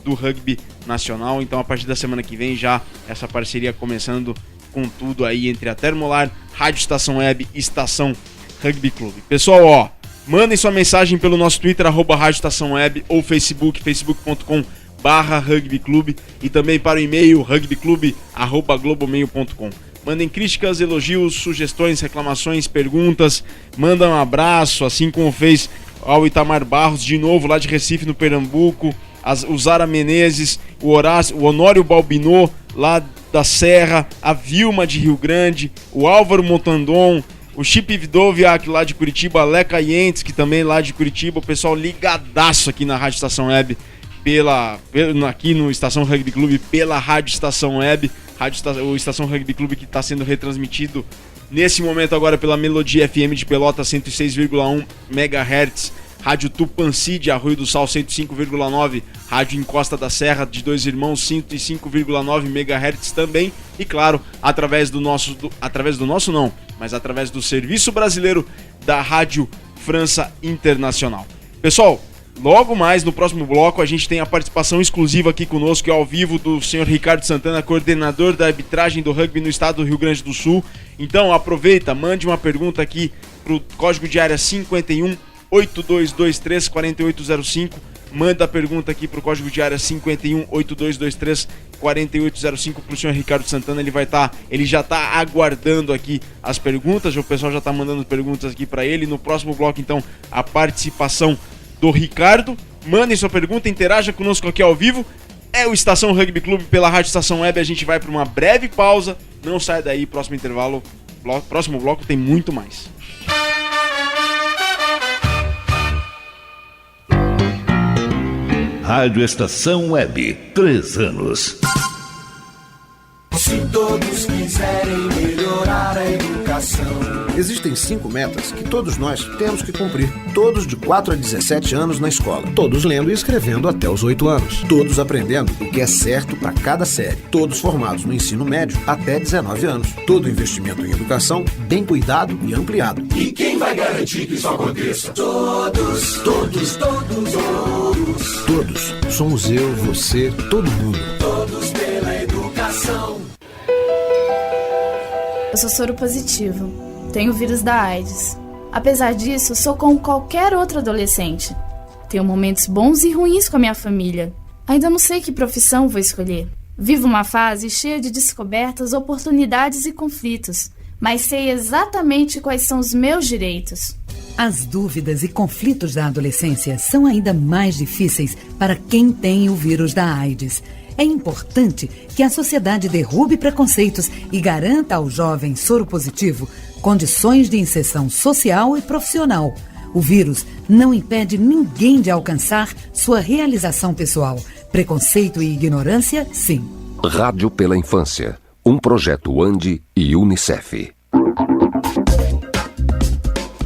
do rugby nacional. Então, a partir da semana que vem, já essa parceria começando com tudo aí entre a Termolar, Rádio Estação Web e Estação Rugby Clube. Pessoal, ó, mandem sua mensagem pelo nosso Twitter, @Rádio Estação Web, ou Facebook, facebook.com/rugbyclube, e também para o e-mail rugbyclube@globomail.com. Mandem críticas, elogios, sugestões, reclamações, perguntas, mandem um abraço, assim como fez ao Itamar Barros, de novo lá de Recife, no Pernambuco, o Zara Menezes, o Honório Balbinot, lá da Serra, a Vilma de Rio Grande, o Álvaro Montandon, o Chip Vidoviak lá de Curitiba, a Leca Yentes, que também lá de Curitiba, o pessoal ligadaço aqui na Rádio Estação Web, aqui no Estação Rugby Clube, pela Rádio Estação Web, o Estação Rugby Clube que está sendo retransmitido nesse momento agora pela Melodia FM de Pelotas 106,1 MHz, Rádio Tupanci de Arroio do Sal 105,9, Rádio Encosta da Serra de Dois Irmãos 105,9 MHz também, e claro, através do Serviço Brasileiro da Rádio França Internacional. Pessoal, logo mais no próximo bloco a gente tem a participação exclusiva aqui conosco, ao vivo, do senhor Ricardo Santana, coordenador da arbitragem do rugby no estado do Rio Grande do Sul. Então aproveita, mande uma pergunta aqui pro código de área 51 8223 4805. Manda a pergunta aqui pro código de área 51 8223 4805 pro senhor Ricardo Santana. Ele já tá aguardando aqui as perguntas, o pessoal já tá mandando perguntas aqui para ele. No próximo bloco, então, a participação do Ricardo. Mandem sua pergunta, interaja conosco aqui ao vivo. É o Estação Rugby Clube pela Rádio Estação Web. A gente vai para uma breve pausa. Não sai daí, próximo intervalo, próximo bloco tem muito mais. Rádio Estação Web, 3 anos. Se todos quiserem melhorar a educação. Existem 5 metas que todos nós temos que cumprir. Todos de 4 a 17 anos na escola. Todos lendo e escrevendo até os 8 anos. Todos aprendendo o que é certo para cada série. Todos formados no ensino médio até 19 anos. Todo investimento em educação bem cuidado e ampliado. E quem vai garantir que isso aconteça? Todos, todos, todos, todos. Todos. Somos eu, você, todo mundo. Todos pela educação. Eu sou soro positivo. Tenho o vírus da AIDS. Apesar disso, sou como qualquer outro adolescente. Tenho momentos bons e ruins com a minha família. Ainda não sei que profissão vou escolher. Vivo uma fase cheia de descobertas, oportunidades e conflitos. Mas sei exatamente quais são os meus direitos. As dúvidas e conflitos da adolescência são ainda mais difíceis para quem tem o vírus da AIDS. É importante que a sociedade derrube preconceitos e garanta ao jovem soropositivo condições de inserção social e profissional. O vírus não impede ninguém de alcançar sua realização pessoal. Preconceito e ignorância, sim. Rádio pela Infância, um projeto ANDI e UNICEF.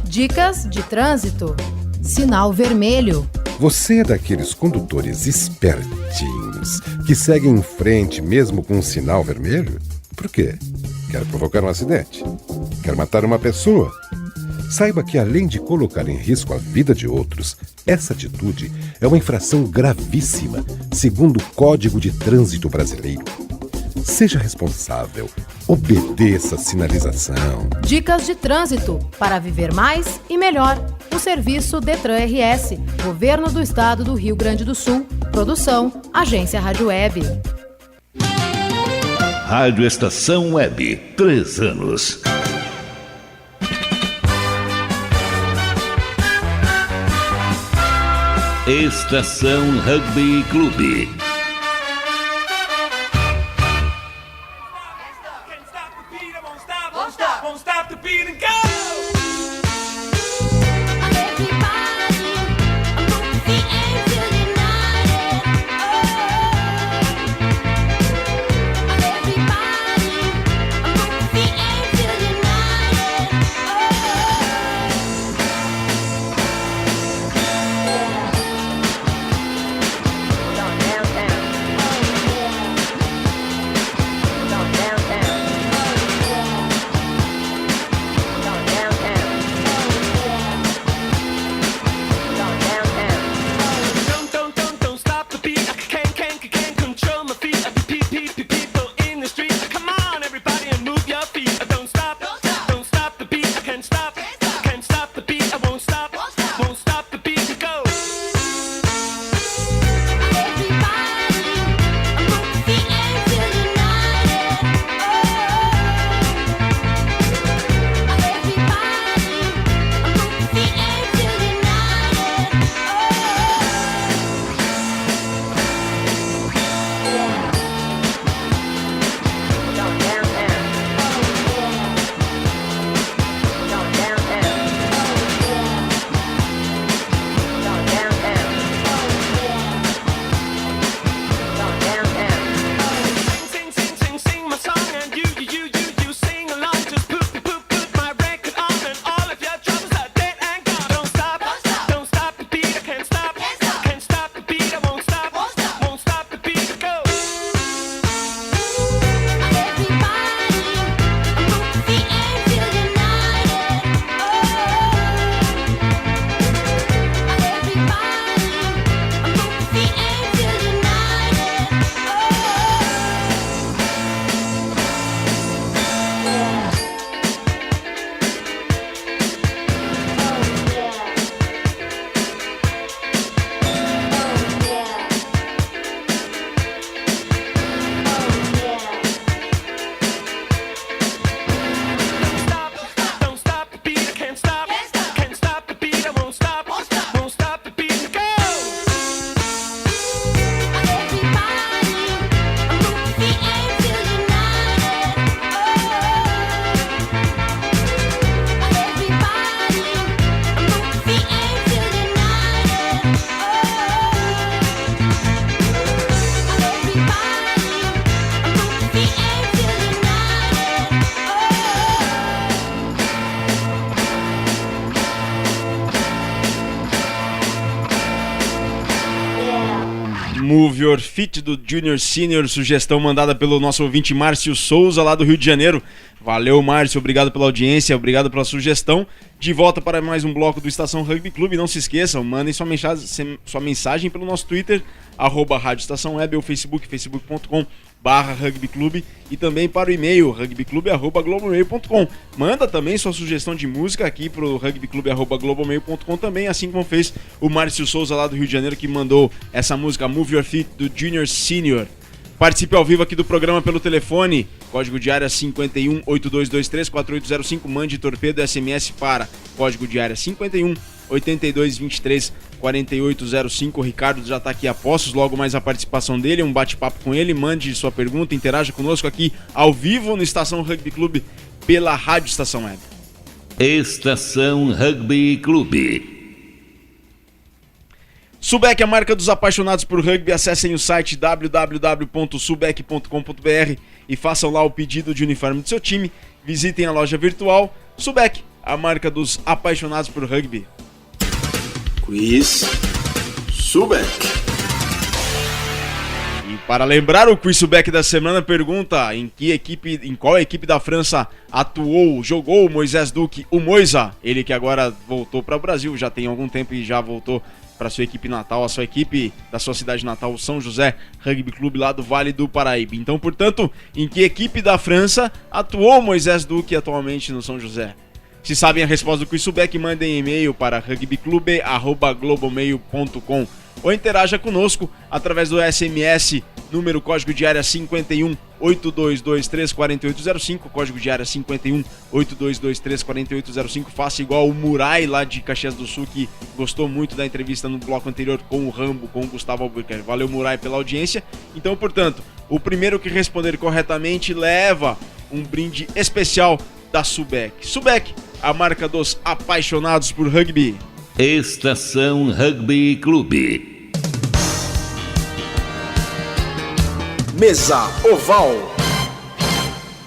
Dicas de trânsito. Sinal vermelho. Você é daqueles condutores espertinhos que seguem em frente mesmo com um sinal vermelho? Por quê? Quer provocar um acidente? Quer matar uma pessoa? Saiba que, além de colocar em risco a vida de outros, essa atitude é uma infração gravíssima, segundo o Código de Trânsito Brasileiro. Seja responsável. Obedeça a sinalização. Dicas de trânsito para viver mais e melhor. O serviço Detran RS, Governo do Estado do Rio Grande do Sul. Produção, Agência Rádio Web. Rádio Estação Web, 3 anos. Estação Rugby Clube. Move Your Feet do Junior Senior, sugestão mandada pelo nosso ouvinte Márcio Souza, lá do Rio de Janeiro. Valeu, Márcio, obrigado pela audiência, obrigado pela sugestão. De volta para mais um bloco do Estação Rugby Clube. Não se esqueçam, mandem sua mensagem pelo nosso Twitter, @Rádio Estação Web, ou facebook.com/rugbyclube, e também para o e-mail rugbyclube@globomail.com. Manda também sua sugestão de música aqui pro rugbyclube@globomail.com também, assim como fez o Márcio Souza lá do Rio de Janeiro, que mandou essa música Move Your Feet do Junior Senior. Participe ao vivo aqui do programa pelo telefone, código de área 51 8223 4805, mande torpedo SMS para código de área 51 8223 4805. O Ricardo já está aqui a postos, logo mais a participação dele, um bate-papo com ele. Mande sua pergunta, interaja conosco aqui ao vivo no Estação Rugby Clube pela Rádio Estação Web. Estação Rugby Clube. Subec, a marca dos apaixonados por rugby. Acessem o site www.subec.com.br e façam lá o pedido de uniforme do seu time. Visitem a loja virtual. Subec, a marca dos apaixonados por rugby. Quiz Subec. E para lembrar o Quiz Subec da semana, pergunta em qual equipe da França jogou o Moisés Duque, o Moisa, ele que agora voltou para o Brasil, já tem algum tempo e já voltou para sua equipe natal, a sua equipe da sua cidade natal, o São José Rugby Clube lá do Vale do Paraíba. Então, portanto, em que equipe da França atuou Moisés Duque atualmente no São José? Se sabem a resposta do quiz Subec, mandem e-mail para rugbyclube@globomail.com ou interaja conosco através do SMS, número código de área 51 8223 4805, código de área 51 8223 4805. Faça igual o Murai lá de Caxias do Sul, que gostou muito da entrevista no bloco anterior com o Rambo, com o Gustavo Albuquerque. Valeu, Murai, pela audiência. Então, portanto, o primeiro que responder corretamente leva um brinde especial da Subec. Subec, a marca dos apaixonados por rugby. Estação Rugby Clube. Mesa Oval.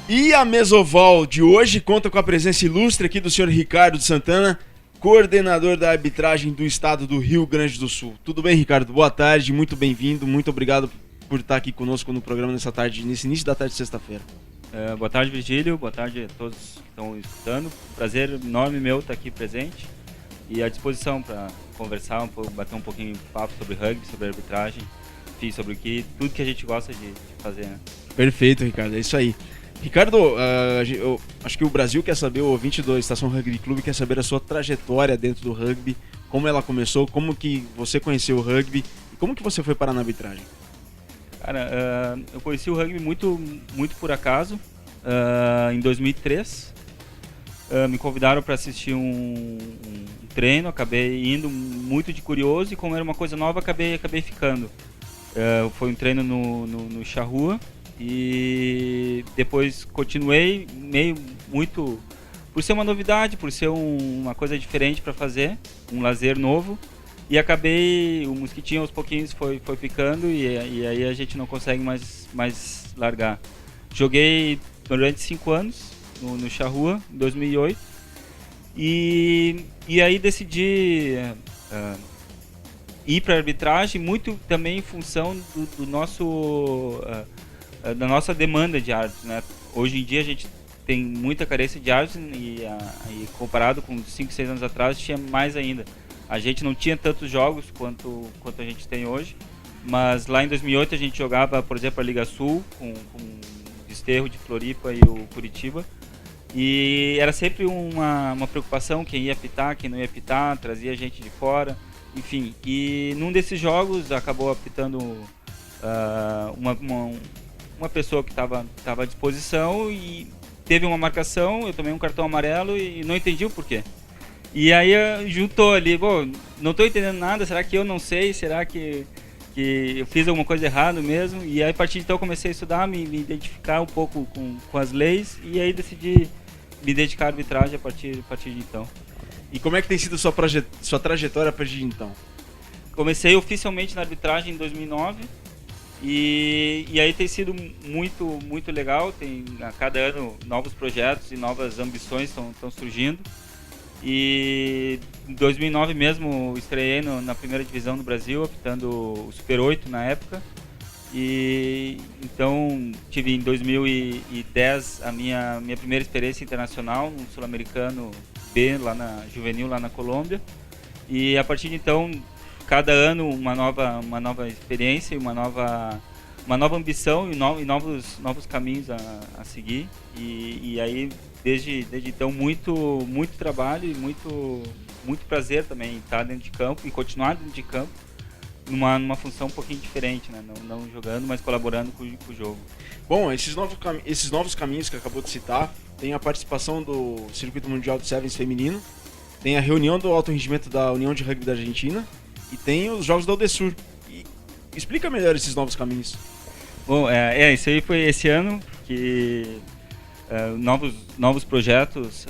E a Mesa Oval de hoje conta com a presença ilustre aqui do senhor Ricardo Santana, coordenador da arbitragem do estado do Rio Grande do Sul. Tudo bem, Ricardo? Boa tarde, muito bem-vindo, muito obrigado por estar aqui conosco no programa nesse início da tarde de sexta-feira. Boa tarde, Virgílio. Boa tarde a todos que estão escutando. Prazer enorme meu estar aqui presente e à disposição para conversar, bater um pouquinho de papo sobre rugby, sobre arbitragem, enfim, sobre tudo que a gente gosta de fazer, né? Perfeito, Ricardo, é isso aí. Ricardo, eu acho que o Brasil quer saber, o ouvinte da Estação Rugby Clube quer saber a sua trajetória dentro do rugby, como ela começou, como que você conheceu o rugby e como que você foi parar na arbitragem. Cara, eu conheci o rugby muito por acaso, em 2003. Me convidaram para assistir um treino, acabei indo muito de curioso e como era uma coisa nova, acabei ficando. Foi um treino no Charrua e depois continuei muito por ser uma novidade, por ser uma coisa diferente para fazer, um lazer novo. E acabei, o mosquitinho aos pouquinhos foi ficando e aí a gente não consegue mais largar. Joguei durante 5 anos no Charrua, em 2008. E aí decidi ir para a arbitragem, muito também em função do nosso, da nossa demanda de árbitros, né? Hoje em dia a gente tem muita carência de árbitros e comparado com 5, 6 anos atrás tinha mais ainda. A gente não tinha tantos jogos quanto a gente tem hoje, mas lá em 2008 a gente jogava, por exemplo, a Liga Sul, com o Desterro de Floripa e o Curitiba, e era sempre uma preocupação, quem ia apitar, quem não ia apitar, trazia gente de fora, enfim. E num desses jogos acabou apitando uma pessoa que estava à disposição e teve uma marcação, eu tomei um cartão amarelo e não entendi o porquê. E aí juntou ali, não estou entendendo nada, será que eu não sei, será que eu fiz alguma coisa errada mesmo? E aí a partir de então eu comecei a estudar, me identificar um pouco com as leis e aí decidi me dedicar à arbitragem a partir de então. E como é que tem sido sua trajetória a partir de então? Comecei oficialmente na arbitragem em 2009 e aí tem sido muito legal, tem a cada ano novos projetos e novas ambições estão surgindo. E em 2009 mesmo estreiei na primeira divisão do Brasil, apitando o Super 8 na época. E então tive em 2010 a minha primeira experiência internacional, um sul-americano B, lá juvenil lá na Colômbia. E a partir de então, cada ano uma nova experiência e uma nova ambição e novos caminhos a seguir. E aí desde então muito trabalho e muito prazer também estar dentro de campo e continuar dentro de campo numa função um pouquinho diferente, né? Não jogando, mas colaborando com o jogo. Bom, esses novos caminhos que acabou de citar, tem a participação do Circuito Mundial de Sevens feminino, tem a reunião do alto rendimento da União de Rugby da Argentina e tem os Jogos da UDESUR. Explica melhor esses novos caminhos. Bom, isso aí foi esse ano que novos projetos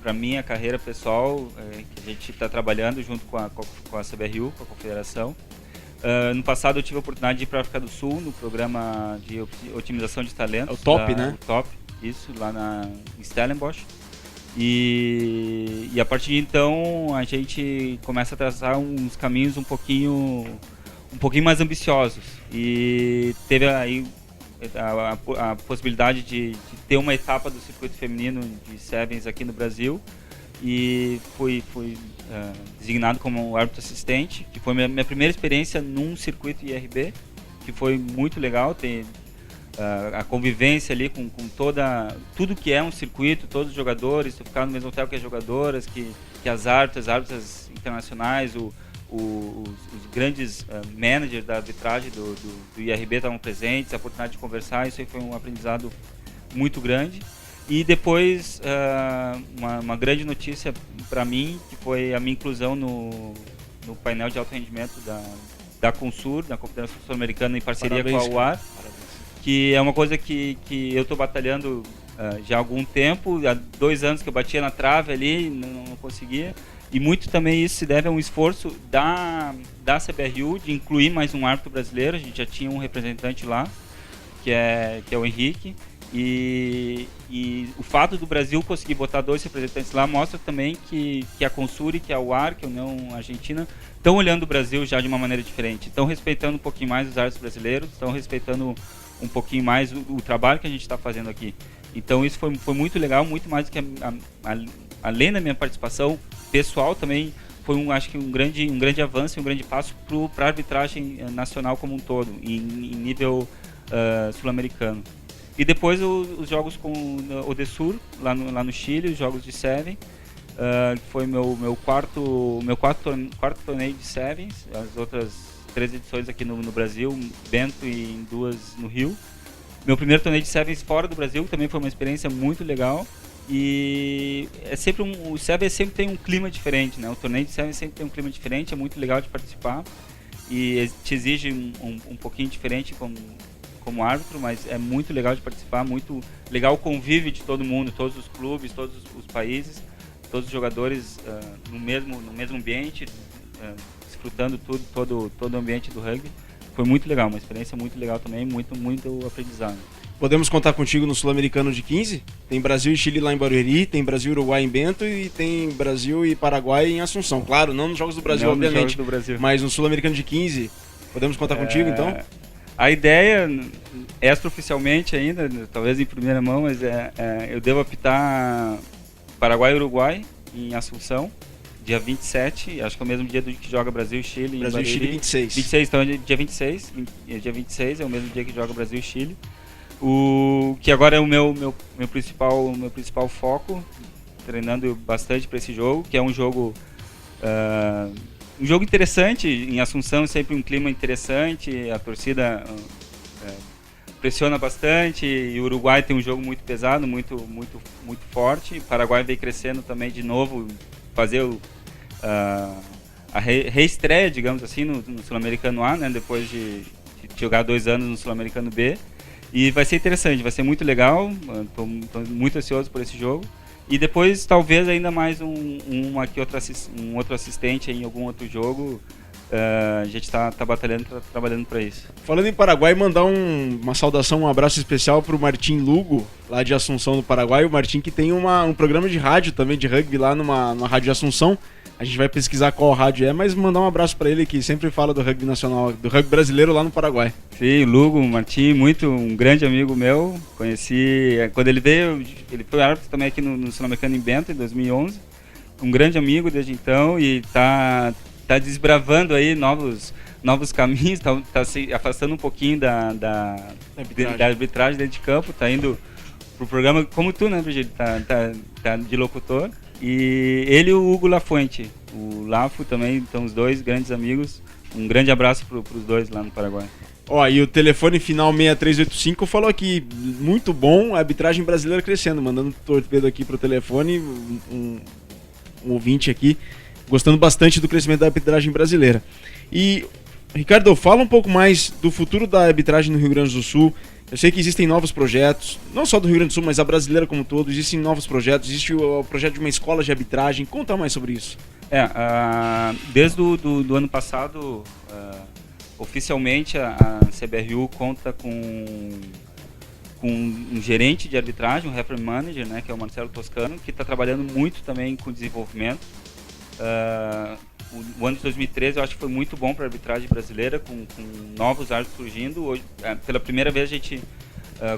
para minha carreira pessoal, que a gente está trabalhando junto com a CBRU, com a Confederação. No passado eu tive a oportunidade de ir para a África do Sul no programa de otimização de talentos. É o TOP, né? O TOP, isso, lá em Stellenbosch. E a partir de então a gente começa a traçar uns caminhos um pouquinho mais ambiciosos. E teve aí a possibilidade de ter uma etapa do circuito feminino de Sevens aqui no Brasil e fui designado como árbitro assistente, que foi minha primeira experiência num circuito IRB, que foi muito legal, ter a convivência ali com tudo que é um circuito, todos os jogadores, ficar no mesmo hotel que as jogadoras, que as árbitras internacionais, os grandes managers da arbitragem do IRB estavam presentes, a oportunidade de conversar, isso aí foi um aprendizado muito grande. E depois, uma grande notícia para mim, que foi a minha inclusão no painel de alto rendimento da CONSUR, da Confederação Sul-Americana, em parceria com a UAR, que é uma coisa que eu estou batalhando já há algum tempo. Há 2 anos que eu batia na trave ali, não conseguia. E muito também isso se deve a um esforço da CBRU de incluir mais um árbitro brasileiro. A gente já tinha um representante lá, que é o Henrique. E o fato do Brasil conseguir botar 2 representantes lá mostra também que a CONSUR e que a UAR, que é a União Argentina, estão olhando o Brasil já de uma maneira diferente. Estão respeitando um pouquinho mais os árbitros brasileiros, estão respeitando um pouquinho mais o trabalho que a gente está fazendo aqui. Então isso foi muito legal, muito mais do que além da minha participação pessoal também foi acho que um grande avanço e um grande passo para a arbitragem nacional como um todo, em nível sul-americano. E depois os jogos com o Odesur, lá no Chile, os jogos de Seven, que foi meu quarto torneio de Sevens, as outras 3 edições aqui no Brasil, Bento e em 2 no Rio. Meu primeiro torneio de Sevens fora do Brasil também foi uma experiência muito legal. E o Seven sempre tem um clima diferente, né? O torneio de Seven sempre tem um clima diferente, é muito legal de participar e te exige um pouquinho diferente como árbitro, mas é muito legal de participar, muito legal o convívio de todo mundo, todos os clubes, todos os países, todos os jogadores no mesmo ambiente, desfrutando todo o ambiente do rugby. Foi muito legal, uma experiência muito legal também, muito aprendizado. Podemos contar contigo no Sul-Americano de 15? Tem Brasil e Chile lá em Barueri, tem Brasil e Uruguai em Bento e tem Brasil e Paraguai em Assunção. Claro, não nos Jogos do Brasil, não obviamente, nos Jogos do Brasil. Mas no Sul-Americano de 15, podemos contar contigo então? A ideia, extraoficialmente ainda, talvez em primeira mão, mas eu devo apitar Paraguai e Uruguai em Assunção, dia 27, acho que é o mesmo dia do que joga Brasil e Chile. Brasil e Chile 26. 26, então é dia 26, dia 26 é o mesmo dia que joga Brasil e Chile. O que agora é o meu principal foco, treinando bastante para esse jogo, que é um jogo interessante. Em Assunção sempre um clima interessante, a torcida pressiona bastante, e o Uruguai tem um jogo muito pesado, muito forte. O Paraguai vem crescendo também de novo, fazer a reestreia, digamos assim, no Sul-Americano A, né, depois de jogar 2 anos no Sul-Americano B. E vai ser interessante, vai ser muito legal, estou muito ansioso por esse jogo. E depois talvez ainda mais um outro assistente em algum outro jogo. A gente está trabalhando para isso. Falando em Paraguai, mandar uma saudação, um abraço especial para o Martim Lugo, lá de Assunção, no Paraguai. O Martim que tem um programa de rádio também, de rugby, lá numa rádio de Assunção. A gente vai pesquisar qual rádio é, mas mandar um abraço para ele, que sempre fala do rugby nacional, do rugby brasileiro lá no Paraguai. Sim, Lugo, Martim, um grande amigo meu. Conheci quando ele veio, ele foi árbitro também aqui no Sul-Americano em Bento, em 2011. Um grande amigo desde então, e tá desbravando aí novos caminhos, tá se afastando um pouquinho da arbitragem dentro de campo, tá indo pro programa como tu, né, Brigitte? Tá de locutor. E ele e o Hugo Lafuente, o Lafo também, estão os dois grandes amigos. Um grande abraço pros dois lá no Paraguai. Ó, e o telefone final 6385 falou aqui, muito bom, a arbitragem brasileira crescendo, mandando torpedo aqui pro telefone, um ouvinte aqui, gostando bastante do crescimento da arbitragem brasileira. E, Ricardo, fala um pouco mais do futuro da arbitragem no Rio Grande do Sul. Eu sei que existem novos projetos, não só do Rio Grande do Sul, mas a brasileira como um todo, existem novos projetos, existe o projeto de uma escola de arbitragem. Conta mais sobre isso. Desde do ano passado, oficialmente a CBRU conta com um gerente de arbitragem, um referee manager, né, que é o Marcelo Toscano, que está trabalhando muito também com desenvolvimento. O ano de 2013 eu acho que foi muito bom para a arbitragem brasileira, com novos árbitros surgindo. Hoje, pela primeira vez a gente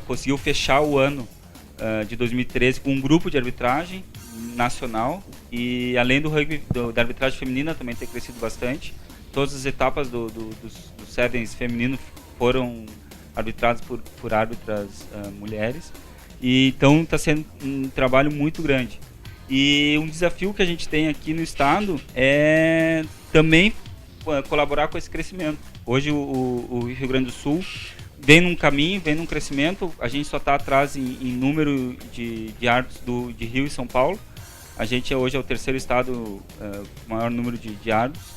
conseguiu fechar o ano de 2013 com um grupo de arbitragem nacional, e além do rugby, da arbitragem feminina também ter crescido bastante. Todas as etapas dos Sevens feminino foram arbitradas por árbitras mulheres. E então está sendo um trabalho muito grande. E um desafio que a gente tem aqui no estado é também colaborar com esse crescimento. Hoje o Rio Grande do Sul vem num caminho, vem num crescimento. A gente só está atrás em número de árbitros de Rio e São Paulo. A gente hoje é o terceiro estado com maior número de árbitros.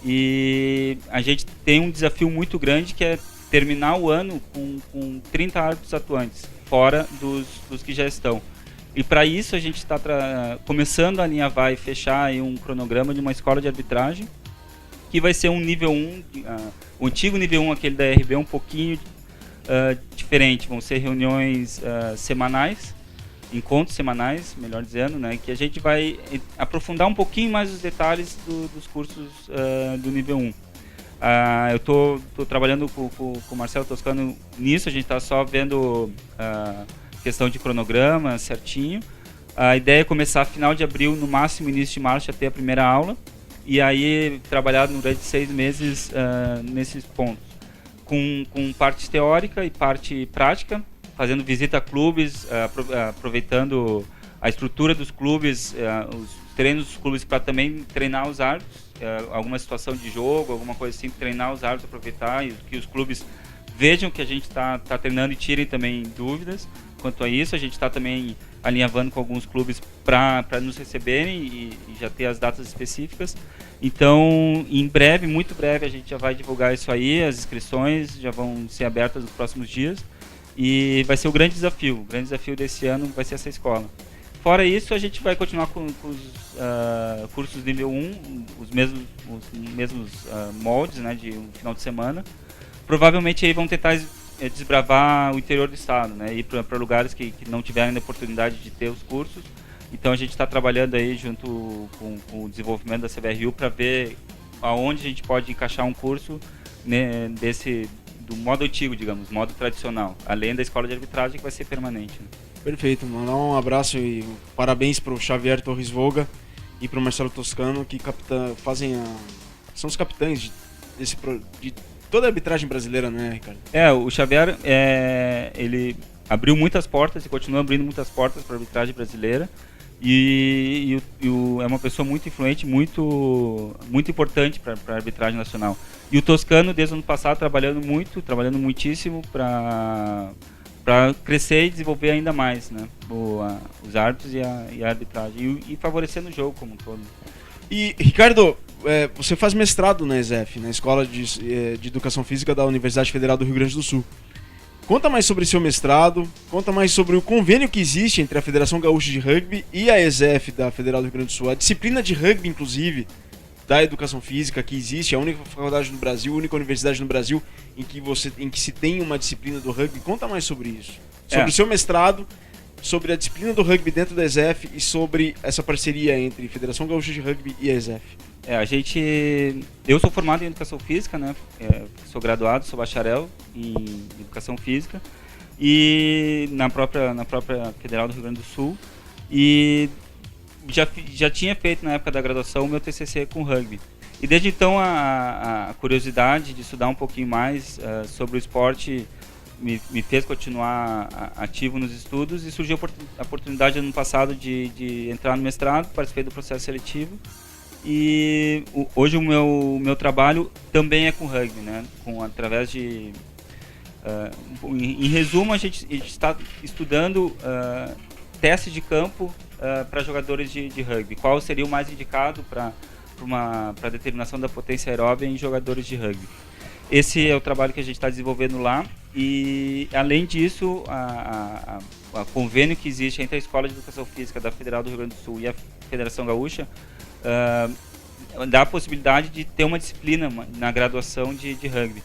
E a gente tem um desafio muito grande, que é terminar o ano com 30 árbitros atuantes, fora dos que já estão. E para isso a gente está começando a alinhavar e fechar aí um cronograma de uma escola de arbitragem, que vai ser um nível 1, o antigo nível 1, aquele da RB, um pouquinho diferente. Vão ser reuniões semanais, encontros semanais, melhor dizendo, né, que a gente vai aprofundar um pouquinho mais os detalhes dos cursos do nível 1. Eu tô trabalhando com o Marcelo Toscano nisso. A gente está só vendo questão de cronograma certinho. A ideia é começar final de abril, no máximo início de março, a ter a primeira aula, e aí trabalhar durante 6 meses nesses pontos, com parte teórica e parte prática, fazendo visita a clubes, aproveitando a estrutura dos clubes, os treinos dos clubes, para também treinar os árbitros, alguma situação de jogo, alguma coisa assim, treinar os árbitros, aproveitar, e que os clubes vejam que a gente está treinando e tirem também dúvidas quanto a isso. A gente está também alinhavando com alguns clubes para nos receberem e já ter as datas específicas. Então, em breve, muito breve, a gente já vai divulgar isso aí. As inscrições já vão ser abertas nos próximos dias. E vai ser o grande desafio. O grande desafio desse ano vai ser essa escola. Fora isso, a gente vai continuar com os cursos nível 1, os mesmos moldes, né, de um final de semana. Provavelmente aí vão tentar desbravar o interior do estado, né, ir para lugares que não tiveram ainda oportunidade de ter os cursos. Então a gente está trabalhando aí junto com o desenvolvimento da CBRU para ver aonde a gente pode encaixar um curso, né, do modo antigo, digamos, modo tradicional, além da escola de arbitragem, que vai ser permanente, né? Perfeito, mandar um abraço e parabéns para o Xavier Torres Voga e para o Marcelo Toscano, que são os capitães de toda a arbitragem brasileira, né, Ricardo? O Xavier, ele abriu muitas portas e continua abrindo muitas portas para a arbitragem brasileira, e é uma pessoa muito influente, muito importante para a arbitragem nacional. E o Toscano, desde o ano passado, trabalhando muitíssimo para crescer e desenvolver ainda mais, né, os árbitros e a arbitragem, e favorecendo o jogo como um todo. E, Ricardo, você faz mestrado na ESEF, na Escola de Educação Física da Universidade Federal do Rio Grande do Sul. Conta mais sobre seu mestrado, conta mais sobre o convênio que existe entre a Federação Gaúcha de Rugby e a ESEF da Federal do Rio Grande do Sul, a disciplina de rugby, inclusive, da educação física que existe, é a única faculdade no Brasil, a única universidade no Brasil em que se tem uma disciplina do rugby. Conta mais sobre isso, sobre o seu mestrado, sobre a disciplina do rugby dentro da ESEF e sobre essa parceria entre Federação Gaúcha de Rugby e a ESEF. Eu sou formado em Educação Física, né? Sou graduado, sou bacharel em Educação Física, e na própria Federal do Rio Grande do Sul, e já tinha feito na época da graduação o meu TCC com rugby. E desde então a curiosidade de estudar um pouquinho mais sobre o esporte me fez continuar ativo nos estudos, e surgiu a oportunidade no ano passado de entrar no mestrado. Participei do processo seletivo, e hoje o meu trabalho também é com rugby, né? Através de... em resumo, a gente está estudando testes de campo para jogadores de rugby. Qual seria o mais indicado para a determinação da potência aeróbica em jogadores de rugby? Esse é o trabalho que a gente está desenvolvendo lá. E, além disso, a convênio que existe entre a Escola de Educação Física da Federal do Rio Grande do Sul e a Federação Gaúcha dá a possibilidade de ter uma disciplina na graduação de rugby.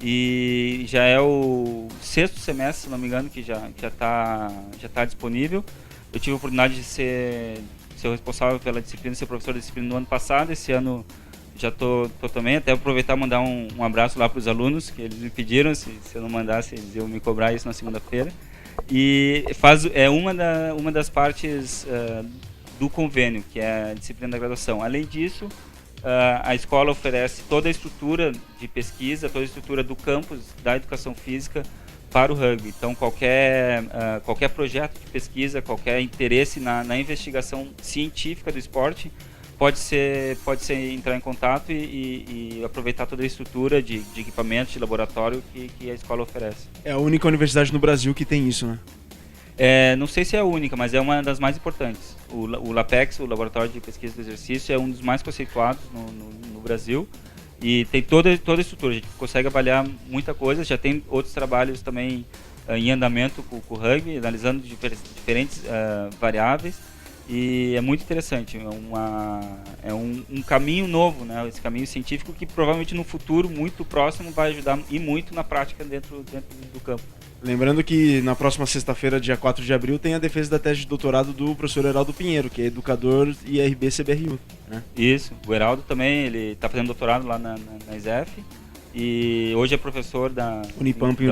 E já é o 6º semestre, se não me engano, que já está disponível. Eu tive a oportunidade de ser o responsável pela disciplina, ser professor da disciplina no ano passado. Esse ano já estou também. Até aproveitar e mandar um abraço lá para os alunos, que eles me pediram, se eu não mandasse, eles iam me cobrar isso na segunda-feira. E é uma das partes do convênio, que é a disciplina da graduação. Além disso, a escola oferece toda a estrutura de pesquisa, toda a estrutura do campus da educação física para o rugby. Então, qualquer projeto de pesquisa, qualquer interesse na investigação científica do esporte, pode ser entrar em contato e aproveitar toda a estrutura de equipamentos, de laboratório que a escola oferece. É a única universidade no Brasil que tem isso, né? Não sei se é a única, mas é uma das mais importantes. O LAPEX, o Laboratório de Pesquisa do Exercício, é um dos mais conceituados no Brasil e tem toda a estrutura. A gente consegue avaliar muita coisa, já tem outros trabalhos também em andamento com o rugby, analisando diferentes variáveis, e é muito interessante. É um caminho novo, né? Esse caminho científico que provavelmente no futuro muito próximo vai ajudar e muito na prática dentro do campo. Lembrando que na próxima sexta-feira, dia 4 de abril, tem a defesa da tese de doutorado do professor Heraldo Pinheiro, que é educador IRB-CBRU. Né? Isso, o Heraldo também, ele está fazendo doutorado lá na ISEF e hoje é professor da Unipamp em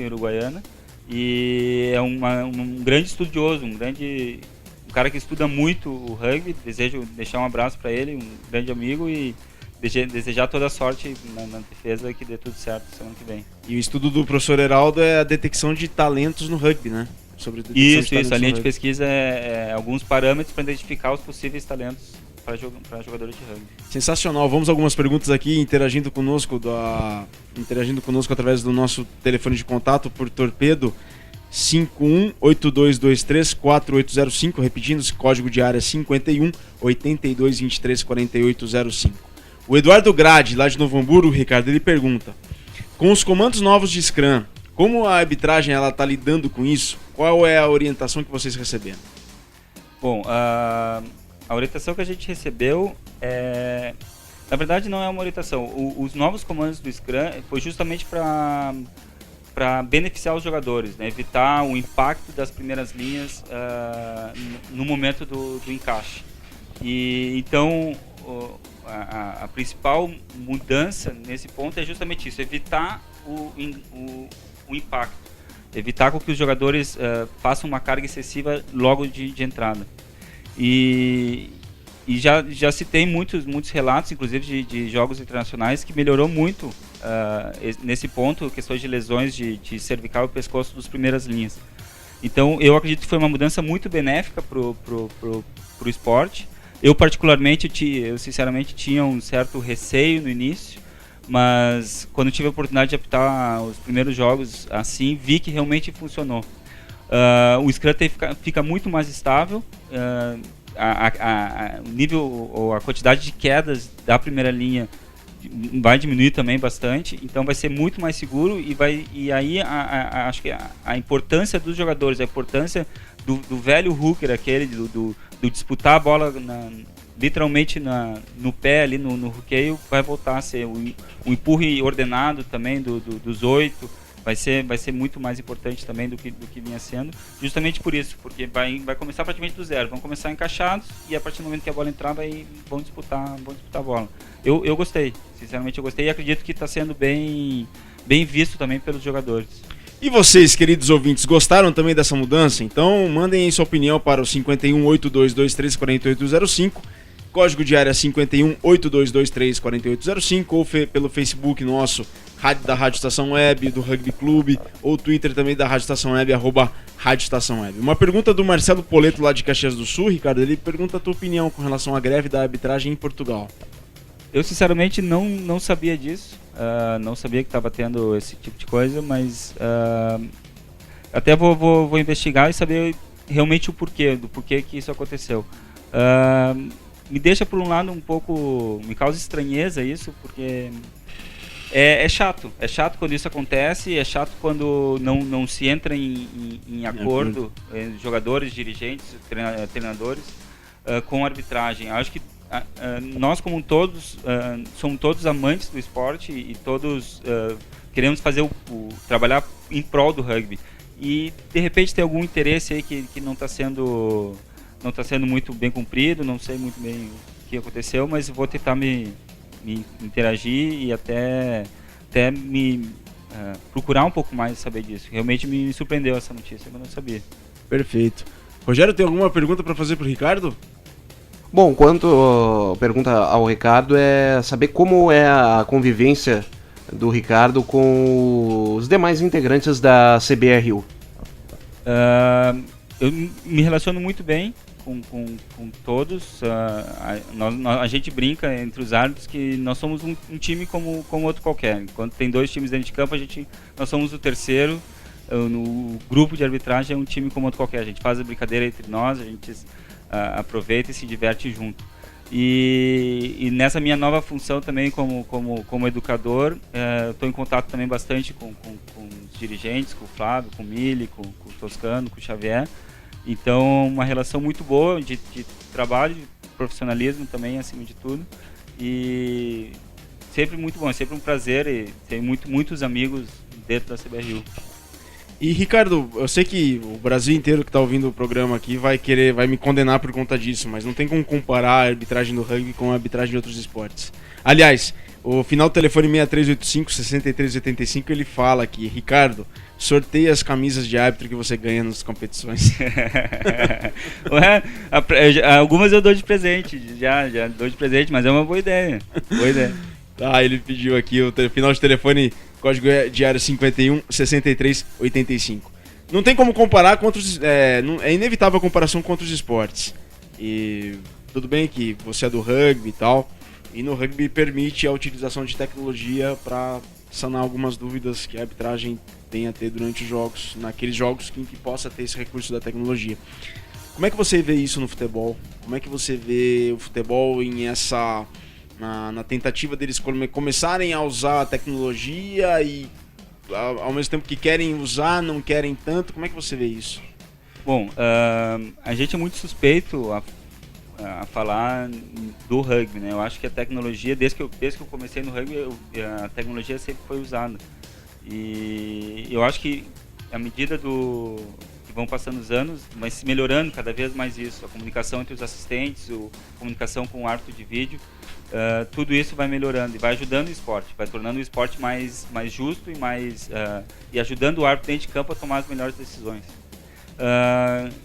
Uruguaiana. E é um grande estudioso, um cara que estuda muito o rugby. Desejo deixar um abraço para ele, um grande amigo, e desejar toda a sorte na defesa e que dê tudo certo semana que vem. E o estudo do professor Heraldo é a detecção de talentos no rugby, né? Sobre Isso. A linha de pesquisa é alguns parâmetros para identificar os possíveis talentos para jogadores de rugby. Sensacional. Vamos a algumas perguntas aqui, interagindo conosco através do nosso telefone de contato por torpedo 5182234805, repetindo, código de área 51 8223 4805. O Eduardo Grade, lá de Novo Hamburgo, Ricardo, ele pergunta: com os comandos novos de Scrum, como a arbitragem está lidando com isso? Qual é a orientação que vocês receberam? Bom, a orientação que a gente recebeu na verdade não é uma orientação. Os novos comandos do Scrum foi justamente para beneficiar os jogadores, né? Evitar o impacto das primeiras linhas no momento do encaixe. E então a principal mudança nesse ponto é justamente isso: evitar o impacto, evitar com que os jogadores façam uma carga excessiva logo de entrada. E já se tem muitos relatos, inclusive de jogos internacionais, que melhorou muito nesse ponto, questões de lesões de cervical e pescoço dos primeiras linhas. Então eu acredito que foi uma mudança muito benéfica pro esporte. Eu particularmente, eu sinceramente tinha um certo receio no início, mas quando tive a oportunidade de apitar os primeiros jogos assim, vi que realmente funcionou. O Scrum fica muito mais estável, o nível ou a quantidade de quedas da primeira linha vai diminuir também bastante, então vai ser muito mais seguro e aí acho que a importância dos jogadores, a importância do velho hooker, aquele do disputar a bola literalmente no pé ali no hookeio, vai voltar a ser o empurre ordenado também dos 8, vai ser muito mais importante também do que vinha sendo, justamente por isso, porque vai começar praticamente do zero, vão começar encaixados e a partir do momento que a bola entrar vão disputar a bola. Eu gostei, sinceramente eu gostei, e acredito que está sendo bem visto também pelos jogadores. E vocês, queridos ouvintes, gostaram também dessa mudança? Então mandem aí sua opinião para o 5182234805, código de área 5182234805, ou pelo Facebook nosso, da Rádio Estação Web, do Rugby Clube, ou Twitter também da Rádio Estação Web, @Rádio Estação Web. Uma pergunta do Marcelo Poleto, lá de Caxias do Sul, Ricardo, ele pergunta a tua opinião com relação à greve da arbitragem em Portugal. Eu sinceramente não sabia disso, não sabia que estava tendo esse tipo de coisa, mas até vou investigar e saber realmente do porquê que isso aconteceu. Me deixa por um lado um pouco, me causa estranheza isso, porque é chato quando isso acontece, é chato quando não se entra em acordo, jogadores, dirigentes, treinadores, com a arbitragem. Acho que nós como todos somos todos amantes do esporte e todos queremos fazer trabalhar em prol do rugby, e de repente tem algum interesse aí que não está sendo muito bem cumprido. Não sei muito bem o que aconteceu, mas vou tentar me interagir e até procurar um pouco mais saber disso. Realmente me surpreendeu essa notícia, eu não sabia. Perfeito. Rogério, tem alguma pergunta para fazer para o Ricardo? Bom, pergunta ao Ricardo é saber como é a convivência do Ricardo com os demais integrantes da CBRU. Eu me relaciono muito bem com todos. A gente brinca entre os árbitros que nós somos um time como outro qualquer. Quando tem 2 times dentro de campo, nós somos o terceiro. No grupo de arbitragem é um time como outro qualquer. A gente faz a brincadeira entre nós, a gente aproveita e se diverte junto. E nessa minha nova função também como educador, estou em contato também bastante com os dirigentes, com o Flávio, com o Mili, com o Toscano, com o Xavier. Então, uma relação muito boa de trabalho, de profissionalismo também, acima de tudo. E sempre muito bom, é sempre um prazer e ter muitos amigos dentro da CBRU. E Ricardo, eu sei que o Brasil inteiro que está ouvindo o programa aqui vai me condenar por conta disso, mas não tem como comparar a arbitragem do rugby com a arbitragem de outros esportes. Aliás, o final do telefone 6385-6385 ele fala aqui: Ricardo, sorteia as camisas de árbitro que você ganha nas competições. Ué, algumas eu dou de presente, já dou de presente, mas é uma boa ideia. Tá, ele pediu aqui o final de telefone, código de área 51-63-85. Não tem como comparar com outros. É inevitável a comparação com outros esportes. E tudo bem que você é do rugby e tal. E no rugby permite a utilização de tecnologia para sanar algumas dúvidas que a arbitragem tem a ter durante os jogos, naqueles jogos em que possa ter esse recurso da tecnologia. Como é que você vê isso no futebol? Como é que você vê o futebol na tentativa deles começarem a usar a tecnologia e ao mesmo tempo que querem usar, não querem tanto? Como é que você vê isso? Bom, a gente é muito suspeito a falar do rugby, né? Eu acho que a tecnologia, desde que eu comecei no rugby, a tecnologia sempre foi usada. E eu acho que à medida que vão passando os anos, vai se melhorando cada vez mais isso. A comunicação entre os assistentes, a comunicação com o árbitro de vídeo, tudo isso vai melhorando e vai ajudando o esporte, vai tornando o esporte mais justo e ajudando o árbitro dentro de campo a tomar as melhores decisões.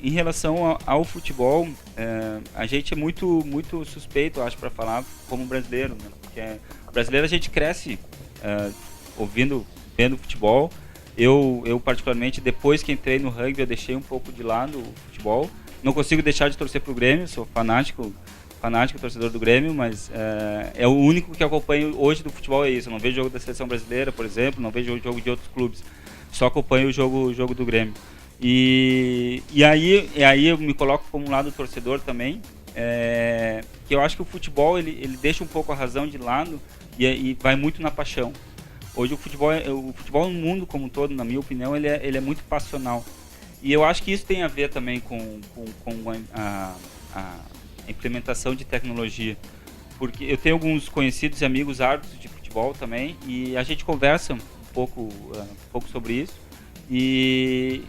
Em relação ao futebol, a gente é muito suspeito, acho, para falar como brasileiro, né? Porque brasileiro a gente cresce vendo futebol. Eu particularmente, depois que entrei no rugby, eu deixei um pouco de lado o futebol. Não consigo deixar de torcer pro Grêmio, sou fanático torcedor do Grêmio, mas é o único que acompanho hoje do futebol, é isso. Eu não vejo jogo da seleção brasileira, por exemplo, não vejo jogo de outros clubes, só acompanho o jogo do Grêmio. E aí eu me coloco como um lado torcedor também, que eu acho que o futebol ele deixa um pouco a razão de lado e vai muito na paixão. Hoje o futebol no mundo como um todo, na minha opinião, ele é muito passional. E eu acho que isso tem a ver também com a implementação de tecnologia. Porque eu tenho alguns conhecidos e amigos árbitros de futebol também, e a gente conversa um pouco sobre isso. E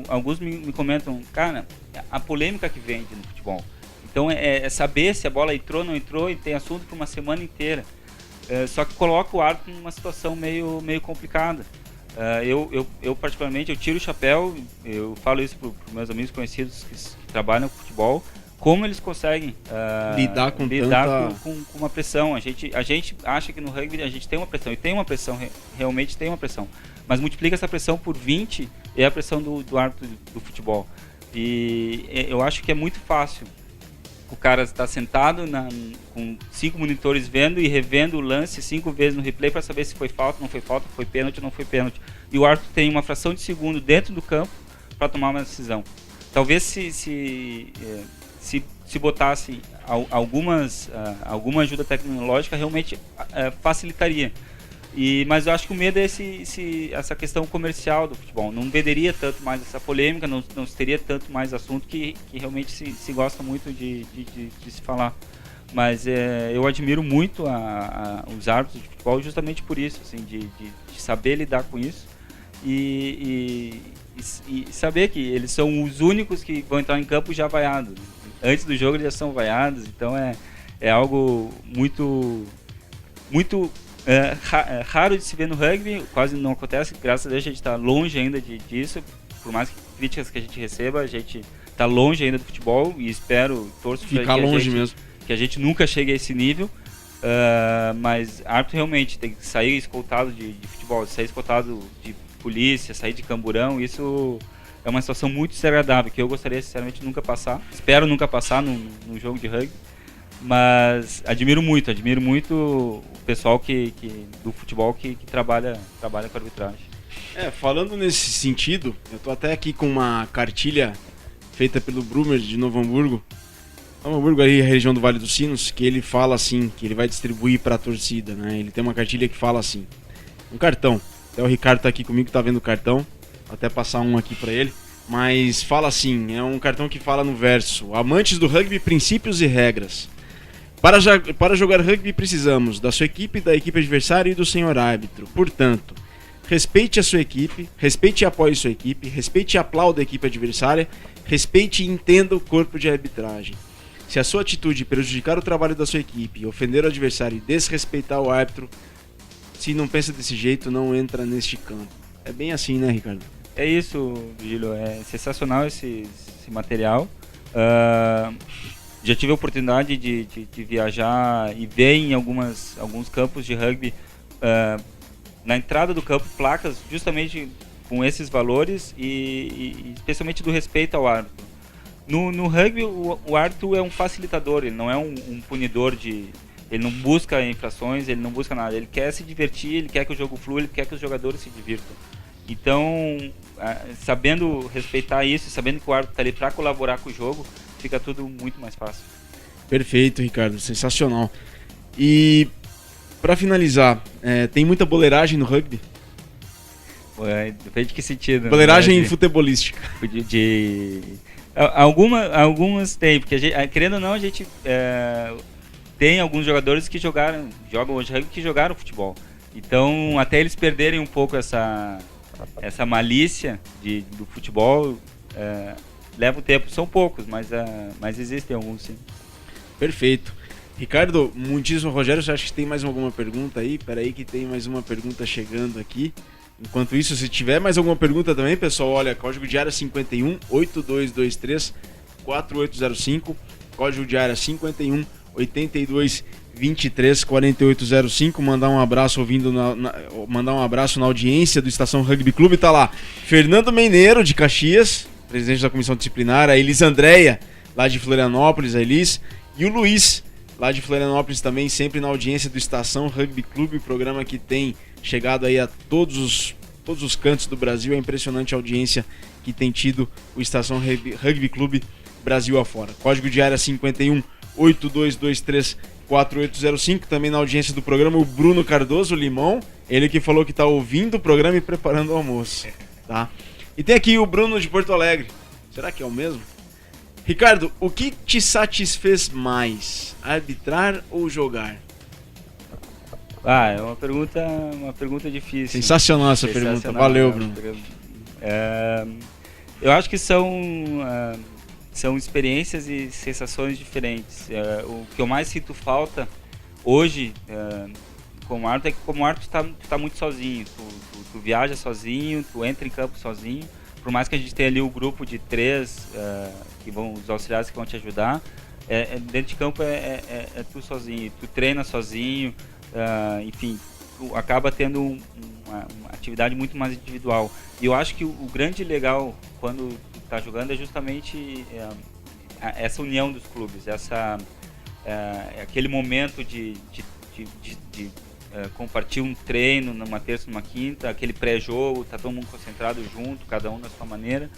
alguns me comentam, cara, a polêmica que vem no futebol. Então é saber se a bola entrou ou não entrou, e tem assunto por uma semana inteira. Só que coloca o árbitro numa situação meio complicada. Eu particularmente, eu tiro o chapéu, eu falo isso para os meus amigos conhecidos que trabalham com futebol, como eles conseguem lidar com uma pressão. A gente acha que no rugby a gente tem uma pressão, e tem uma pressão, realmente tem uma pressão, mas multiplica essa pressão por 20 é a pressão do árbitro do futebol. E eu acho que é muito fácil o cara estar sentado com 5 monitores vendo e revendo o lance 5 vezes no replay para saber se foi falta, não foi falta, foi pênalti ou não foi pênalti. E o árbitro tem uma fração de segundo dentro do campo para tomar uma decisão. Talvez se botasse alguma ajuda tecnológica, realmente facilitaria. Mas eu acho que o medo é essa questão comercial do futebol. Não venderia tanto mais essa polêmica, não teria tanto mais assunto que realmente se gosta muito de se falar. Mas eu admiro muito os árbitros de futebol justamente por isso, assim, de saber lidar com isso e saber que eles são os únicos que vão entrar em campo já vaiados. Antes do jogo eles já são vaiados, então é algo muito raro de se ver no rugby, quase não acontece. Graças a Deus a gente está longe ainda disso, por mais críticas que a gente receba, a gente tá longe ainda do futebol e torço ficar longe mesmo, que a gente nunca chegue a esse nível. Mas árbitro realmente tem que sair escoltado de futebol, sair escoltado de polícia, sair de camburão. Isso é uma situação muito desagradável que eu gostaria sinceramente de nunca passar. Espero nunca passar no jogo de rugby, mas admiro muito o pessoal do futebol que trabalha com arbitragem. Falando nesse sentido, eu tô até aqui com uma cartilha feita pelo Brumer de Novo Hamburgo. Novo Hamburgo aí, a região do Vale dos Sinos, que ele fala assim, que ele vai distribuir para a torcida, né? Ele tem uma cartilha que fala assim, um cartão. Até o Ricardo tá aqui comigo, tá vendo o cartão. Vou até passar um aqui para ele. Mas fala assim, é um cartão que fala no verso: amantes do rugby, princípios e regras. Para jogar rugby precisamos da sua equipe, da equipe adversária e do senhor árbitro. Portanto, respeite a sua equipe, respeite e apoie sua equipe, respeite e aplaude a equipe adversária, respeite e entenda o corpo de arbitragem. Se a sua atitude prejudicar o trabalho da sua equipe, ofender o adversário e desrespeitar o árbitro, se não pensa desse jeito, não entra neste campo. É bem assim, né, Ricardo? É isso, Virgílio. É sensacional esse material. Já tive a oportunidade de viajar e ver em alguns campos de rugby, na entrada do campo, placas justamente com esses valores e especialmente do respeito ao árbitro. No rugby, o árbitro é um facilitador, ele não é um punidor ele não busca infrações, ele não busca nada, ele quer se divertir, ele quer que o jogo flua, ele quer que os jogadores se divirtam. Então, sabendo respeitar isso, sabendo que o árbitro está ali para colaborar com o jogo, fica tudo muito mais fácil. Perfeito, Ricardo, sensacional. E para finalizar, tem muita boleiragem no rugby? Depende de que sentido. Boleiragem futebolística. Algumas tem, porque querendo ou não, a gente tem alguns jogadores que jogam hoje rugby que jogaram futebol. Então, até eles perderem um pouco essa malícia do futebol, leva um tempo. São poucos, mas existem alguns, sim. Perfeito. Ricardo, muitíssimo. Rogério, você acha que tem mais alguma pergunta aí? Peraí que tem mais uma pergunta chegando aqui. Enquanto isso, se tiver mais alguma pergunta também, pessoal, olha, código de área 51 8223 4805, código de área 51 82 23 4805, mandar um abraço mandar um abraço na audiência do Estação Rugby Clube, tá lá Fernando Meneiro de Caxias, presidente da comissão disciplinar, a Elis Andréia lá de Florianópolis, a Elis, e o Luiz lá de Florianópolis também, sempre na audiência do Estação Rugby Clube, programa que tem chegado aí a todos os cantos do Brasil. É impressionante a audiência que tem tido o Estação Rugby Clube Brasil afora. Código de área 51 8223 4805. Também na audiência do programa o Bruno Cardoso Limão, ele que falou que está ouvindo o programa e preparando o almoço, tá? E tem aqui o Bruno de Porto Alegre. Será que é o mesmo? Ricardo, o que te satisfez mais, arbitrar ou jogar? É uma pergunta difícil. Sensacional essa pergunta, valeu, Bruno. Eu acho que são experiências e sensações diferentes. O que eu mais sinto falta hoje, como árbitro, é que como árbitro tu tá muito sozinho. Tu viaja sozinho, tu entra em campo sozinho. Por mais que a gente tenha ali o grupo de 3, os auxiliares que vão te ajudar, dentro de campo é tu sozinho, tu treina sozinho. Enfim, tu acaba tendo uma atividade muito mais individual. E eu acho que o grande legal quando tu tá jogando é justamente essa união dos clubes, aquele momento de compartilhar um treino numa terça, numa quinta, aquele pré-jogo, tá todo mundo concentrado junto, cada um na sua maneira.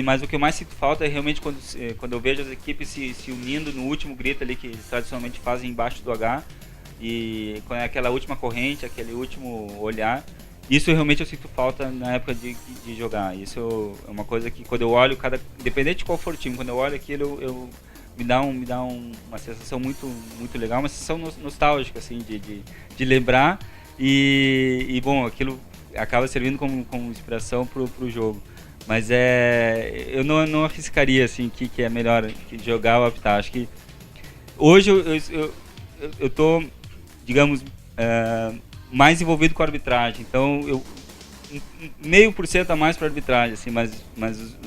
Mas o que eu mais sinto falta é realmente quando eu vejo as equipes se unindo no último grito ali que eles tradicionalmente fazem embaixo do H, e com aquela última corrente, aquele último olhar. Isso realmente eu sinto falta na época de jogar. Isso é uma coisa que quando eu olho, independente de qual for o time, quando eu olho aquilo, me dá uma sensação muito, muito legal, uma sensação nostálgica, assim, de lembrar e bom, aquilo acaba servindo como inspiração pro jogo. Mas eu não arriscaria, assim, que é melhor que jogar ou apitar. Acho que hoje eu tô, digamos, mais envolvido com a arbitragem. Então, 0,5% a mais para arbitragem, assim, mas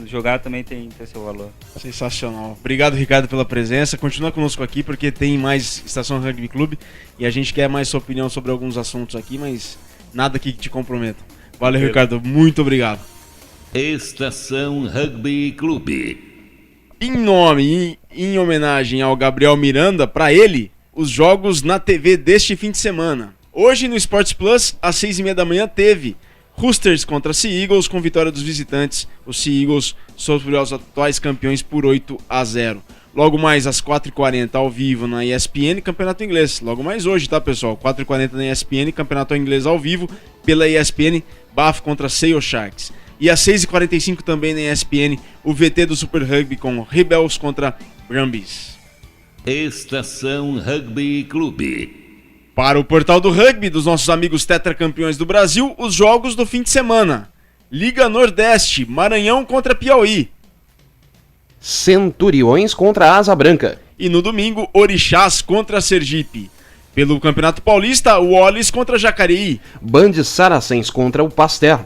jogar também tem seu valor. Sensacional. Obrigado, Ricardo, pela presença. Continua conosco aqui porque tem mais Estação Rugby Clube e a gente quer mais sua opinião sobre alguns assuntos aqui, mas nada aqui que te comprometa. Valeu, Ricardo. Muito obrigado. Estação Rugby Clube. Em homenagem ao Gabriel Miranda, para ele, os jogos na TV deste fim de semana. Hoje no Sports Plus, às 6h30 da manhã, teve Roosters contra Sea Eagles com vitória dos visitantes. Os Sea Eagles sobre os atuais campeões por 8-0. Logo mais às 4h40 ao vivo na ESPN, Campeonato Inglês. Logo mais hoje, tá, pessoal? 4h40 na ESPN, Campeonato Inglês ao vivo pela ESPN, Bath contra Sale Sharks. E às 6h45 também na ESPN, o VT do Super Rugby com Rebels contra Brumbies. Estação Rugby Clube. Para o portal do rugby dos nossos amigos tetracampeões do Brasil, os jogos do fim de semana. Liga Nordeste, Maranhão contra Piauí. Centuriões contra Asa Branca. E no domingo, Orixás contra Sergipe. Pelo Campeonato Paulista, o Wallis contra Jacareí. Band Saracens contra o Pasteur.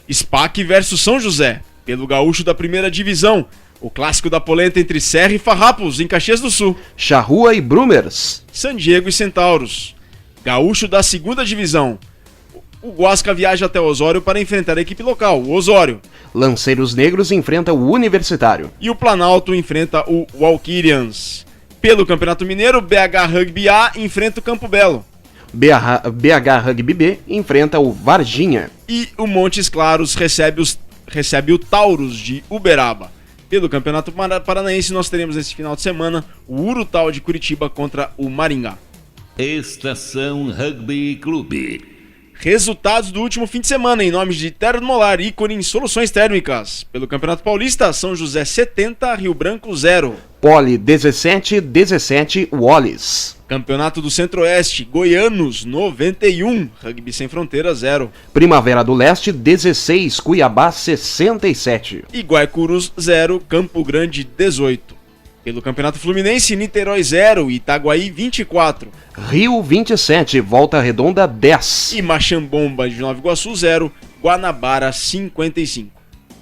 SPAC versus São José. Pelo Gaúcho da Primeira Divisão. O clássico da polenta entre Serra e Farrapos, em Caxias do Sul. Charrua e Brumers. San Diego e Centauros. Gaúcho da Segunda Divisão. O Guasca viaja até Osório para enfrentar a equipe local, o Osório. Lanceiros Negros enfrenta o Universitário. E o Planalto enfrenta o Walquirians. Pelo Campeonato Mineiro, BH Rugby A enfrenta o Campo Belo. BH Rugby B enfrenta o Varginha. E o Montes Claros recebe o Taurus de Uberaba. Pelo Campeonato Paranaense, nós teremos esse final de semana o Urutau de Curitiba contra o Maringá. Estação Rugby Clube. Resultados do último fim de semana em nome de Termolar, ícone em soluções térmicas. Pelo Campeonato Paulista, São José 70, Rio Branco 0. Poli 17 Wallis. Campeonato do Centro-Oeste, Goianos 91, Rugby Sem Fronteira 0. Primavera do Leste 16, Cuiabá 67. E Guaicurus 0, Campo Grande 18. Pelo Campeonato Fluminense, Niterói 0, Itaguaí 24. Rio 27, Volta Redonda 10. E Machambomba de Nova Iguaçu 0, Guanabara 55.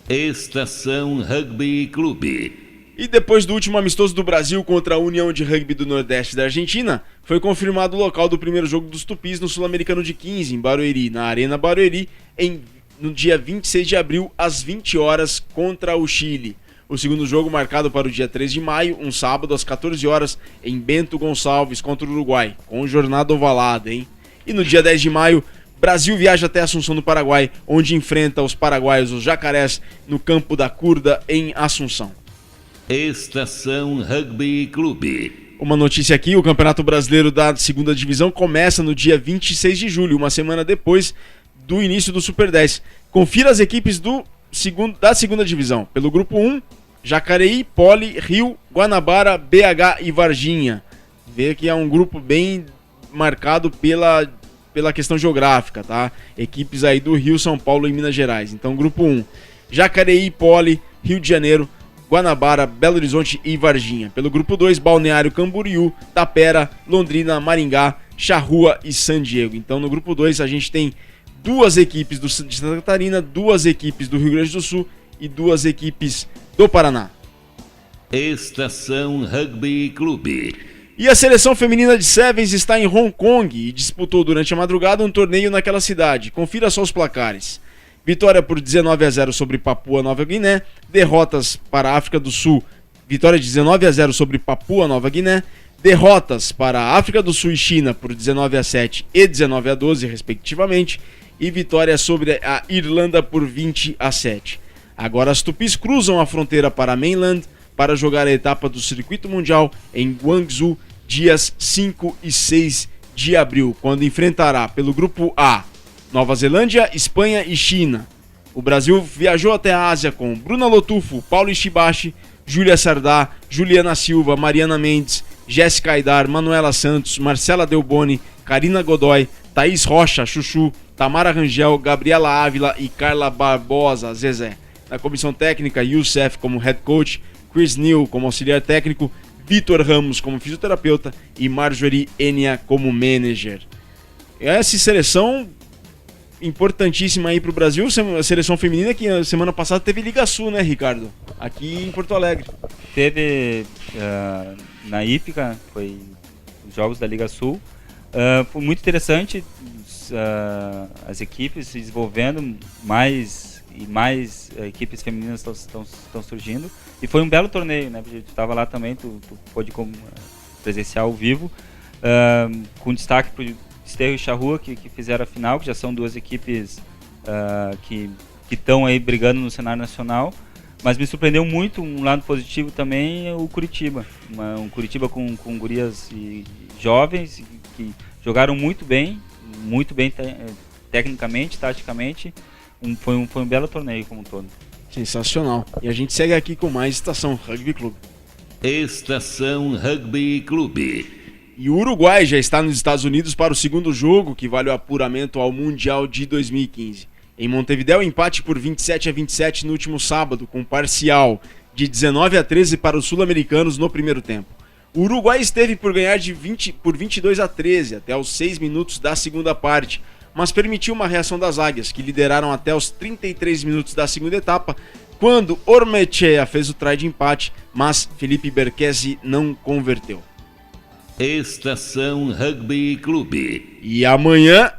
Estação Rugby Clube. E depois do último amistoso do Brasil contra a União de Rugby do Nordeste da Argentina, foi confirmado o local do primeiro jogo dos Tupis no Sul-Americano de 15, em Barueri, na Arena Barueri, no dia 26 de abril, às 20 horas, contra o Chile. O segundo jogo marcado para o dia 3 de maio, um sábado, às 14 horas, em Bento Gonçalves contra o Uruguai, com jornada ovalada, hein? E no dia 10 de maio, Brasil viaja até Assunção do Paraguai, onde enfrenta os paraguaios, os Jacarés, no campo da Curda, em Assunção. Estação Rugby Clube. Uma notícia aqui, o Campeonato Brasileiro da Segunda Divisão começa no dia 26 de julho, uma semana depois do início do Super 10. Confira as equipes da Segunda Divisão. Pelo Grupo 1, Jacareí, Poli, Rio, Guanabara, BH e Varginha. Vê que é um grupo bem marcado pela questão geográfica, tá? Equipes aí do Rio, São Paulo e Minas Gerais. Então, Grupo 1, Jacareí, Poli, Rio de Janeiro, Guanabara, Belo Horizonte e Varginha. Pelo Grupo 2, Balneário Camboriú, Tapera, Londrina, Maringá, Charrua e San Diego. Então, no Grupo 2, a gente tem duas equipes de Santa Catarina, duas equipes do Rio Grande do Sul e duas equipes do Paraná. Estação Rugby Clube. E a seleção feminina de Sevens está em Hong Kong e disputou durante a madrugada um torneio naquela cidade. Confira só os placares. Vitória por 19-0 sobre Papua Nova Guiné. Derrotas para a África do Sul. Vitória de 19-0 sobre Papua Nova Guiné. Derrotas para a África do Sul e China por 19-7 e 19-12, respectivamente. E vitória sobre a Irlanda por 20-7. Agora as Tupis cruzam a fronteira para Mainland para jogar a etapa do Circuito Mundial em Guangzhou, dias 5 e 6 de abril, quando enfrentará pelo Grupo A Nova Zelândia, Espanha e China. O Brasil viajou até a Ásia com Bruna Lotufo, Paulo Ishibashi, Júlia Sardá, Juliana Silva, Mariana Mendes, Jéssica Aidar, Manuela Santos, Marcela Delboni, Karina Godoy, Thaís Rocha, Chuchu, Tamara Rangel, Gabriela Ávila e Carla Barbosa, Zezé. Na comissão técnica, Youssef como head coach, Chris Neal como auxiliar técnico, Vitor Ramos como fisioterapeuta e Marjorie Enia como manager. Essa seleção importantíssima aí pro Brasil, a seleção feminina, que a semana passada teve Liga Sul, né, Ricardo? Aqui em Porto Alegre. Teve na Ípica, foi os jogos da Liga Sul. Foi muito interessante, as equipes se desenvolvendo, mais e mais equipes femininas estão surgindo. E foi um belo torneio, né? Tu estava lá também, tu pôde presenciar ao vivo, com destaque para o Desterro e Charrua, que fizeram a final, que já são duas equipes que estão aí brigando no cenário nacional. Mas me surpreendeu muito, um lado positivo também, o Curitiba. Um Curitiba com gurias jovens, que jogaram muito bem tecnicamente, taticamente. Foi um belo torneio como um todo. Sensacional. E a gente segue aqui com mais Estação Rugby Clube. Estação Rugby Clube. E o Uruguai já está nos Estados Unidos para o segundo jogo, que vale o apuramento ao Mundial de 2015. Em Montevidéu, empate por 27-27 no último sábado, com parcial de 19-13 para os sul-americanos no primeiro tempo. O Uruguai esteve por ganhar por 22-13 até os 6 minutos da segunda parte, mas permitiu uma reação das águias, que lideraram até os 33 minutos da segunda etapa, quando Ormechea fez o try de empate, mas Felipe Berquesi não converteu. Estação Rugby Clube. E amanhã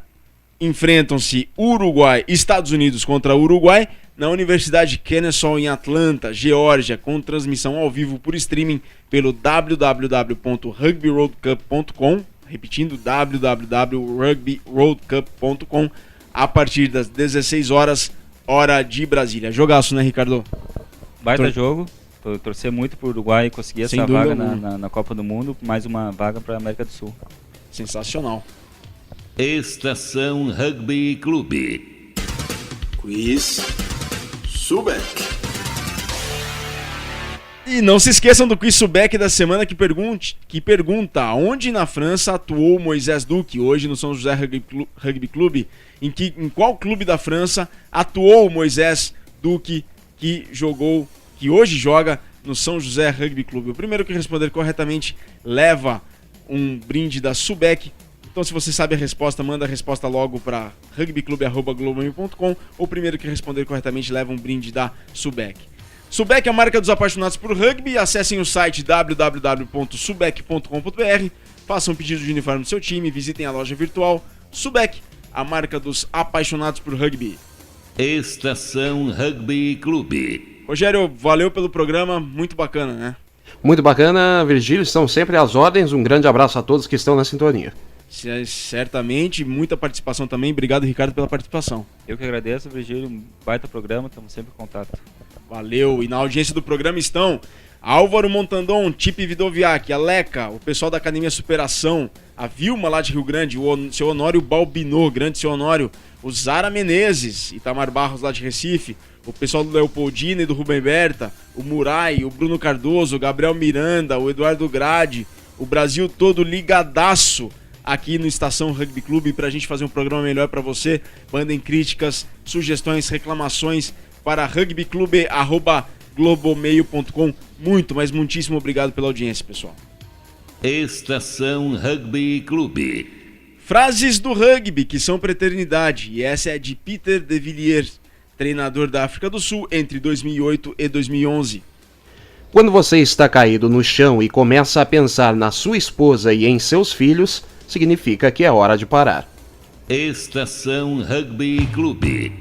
enfrentam-se Uruguai, Estados Unidos contra Uruguai, na Universidade Kennesaw em Atlanta, Geórgia, com transmissão ao vivo por streaming pelo www.rugbyworldcup.com, repetindo, www.rugbyworldcup.com, a partir das 16 horas, hora de Brasília. Jogaço, né, Ricardo? Baita jogo. Torcer muito pro Uruguai conseguir essa vaga na Copa do Mundo, mais uma vaga para a América do Sul. Sensacional. Estação Rugby Clube. Quiz Subec. E não se esqueçam do Quiz Subec da semana que pergunta onde na França atuou Moisés Duque, hoje no São José Rugby Clube. Em qual clube da França atuou Moisés Duque, que hoje joga no São José Rugby Clube? O primeiro que responder corretamente leva um brinde da Subec. Então, se você sabe a resposta, manda a resposta logo para rugbyclube@globomail.com. O primeiro que responder corretamente leva um brinde da Subec. Subec é a marca dos apaixonados por rugby. Acessem o site www.subec.com.br. Façam um pedido de uniforme do seu time. Visitem a loja virtual. Subec, a marca dos apaixonados por rugby. Estação Rugby Clube. Rogério, valeu pelo programa. Muito bacana, né? Muito bacana, Virgílio. Estão sempre às ordens. Um grande abraço a todos que estão na sintonia. Certamente, muita participação também. Obrigado, Ricardo, pela participação. Eu que agradeço, Virgílio. Um baita programa, estamos sempre em contato. Valeu. E na audiência do programa estão Álvaro Montandon, Tipe Vidoviac, a Leca, o pessoal da Academia Superação, a Vilma lá de Rio Grande, o seu Honório Balbinô, grande seu Honório, o Zara Menezes, Itamar Barros lá de Recife, o pessoal do Leopoldina e do Rubem Berta, o Murai, o Bruno Cardoso, o Gabriel Miranda, o Eduardo Grade, o Brasil todo ligadaço aqui no Estação Rugby Clube pra gente fazer um programa melhor pra você. Mandem críticas, sugestões, reclamações para rugbyclube@globomail.com. Muito, mas muitíssimo obrigado pela audiência, pessoal. Estação Rugby Clube. Frases do rugby que são pra eternidade, e essa é de Peter de Villiers, treinador da África do Sul entre 2008 e 2011. Quando você está caído no chão e começa a pensar na sua esposa e em seus filhos, significa que é hora de parar. Estação Rugby Clube.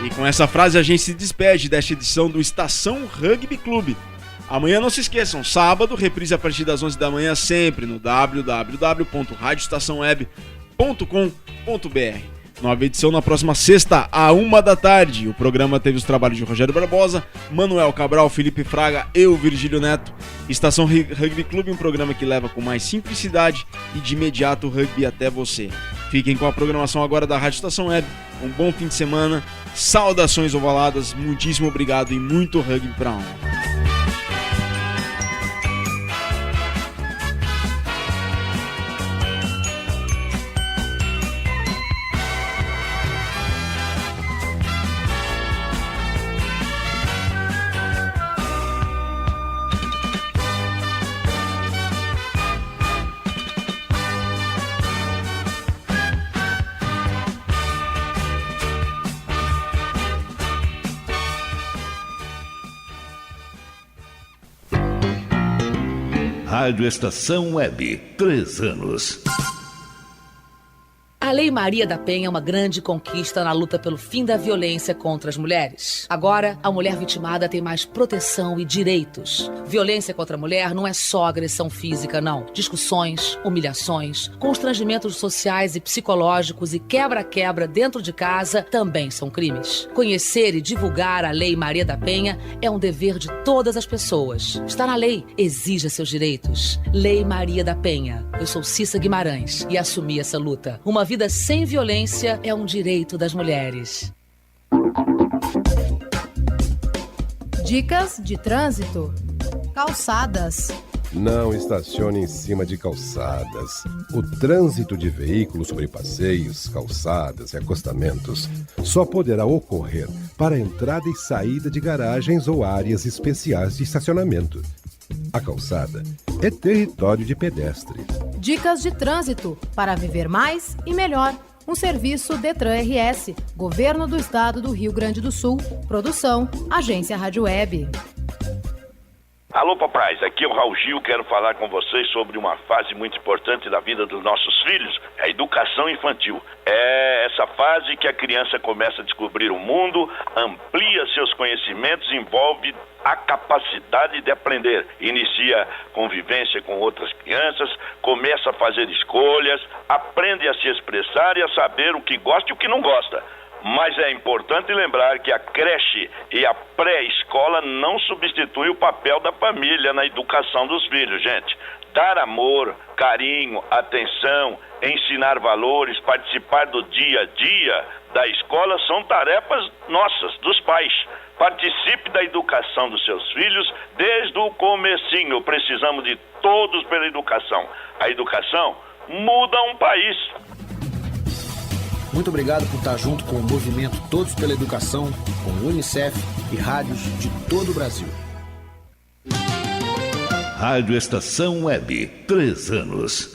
E com essa frase a gente se despede desta edição do Estação Rugby Clube. Amanhã não se esqueçam, sábado, reprise a partir das 11 da manhã, sempre no www.radioestaçãoweb.com.br. Nova edição na próxima sexta, à 1 da tarde. O programa teve os trabalhos de Rogério Barbosa, Manuel Cabral, Felipe Fraga e o Virgílio Neto. Estação Rugby Clube, um programa que leva com mais simplicidade e de imediato o rugby até você. Fiquem com a programação agora da Rádio Estação Web. Um bom fim de semana, saudações ovaladas, muitíssimo obrigado e muito rugby pra alma. Rádio Estação Web, 3 anos. A Lei Maria da Penha é uma grande conquista na luta pelo fim da violência contra as mulheres. Agora, a mulher vitimada tem mais proteção e direitos. Violência contra a mulher não é só agressão física, não. Discussões, humilhações, constrangimentos sociais e psicológicos e quebra-quebra dentro de casa também são crimes. Conhecer e divulgar a Lei Maria da Penha é um dever de todas as pessoas. Está na lei, exija seus direitos. Lei Maria da Penha. Eu sou Cissa Guimarães e assumi essa luta. Uma vida sem violência é um direito das mulheres. Dicas de trânsito. Calçadas. Não estacione em cima de calçadas. O trânsito de veículos sobre passeios, calçadas e acostamentos só poderá ocorrer para entrada e saída de garagens ou áreas especiais de estacionamento. A calçada é território de pedestre. Dicas de trânsito para viver mais e melhor. Um serviço Detran RS, Governo do Estado do Rio Grande do Sul. Produção, Agência Rádio Web. Alô, papais, aqui é o Raul Gil, quero falar com vocês sobre uma fase muito importante da vida dos nossos filhos, a educação infantil. É essa fase que a criança começa a descobrir o mundo, amplia seus conhecimentos, envolve a capacidade de aprender, inicia convivência com outras crianças, começa a fazer escolhas, aprende a se expressar e a saber o que gosta e o que não gosta. Mas é importante lembrar que a creche e a pré-escola não substituem o papel da família na educação dos filhos, gente. Dar amor, carinho, atenção, ensinar valores, participar do dia a dia da escola são tarefas nossas, dos pais. Participe da educação dos seus filhos desde o comecinho. Precisamos de todos pela educação. A educação muda um país. Muito obrigado por estar junto com o movimento Todos pela Educação, com o Unicef e rádios de todo o Brasil. Rádio Estação Web, 3 anos.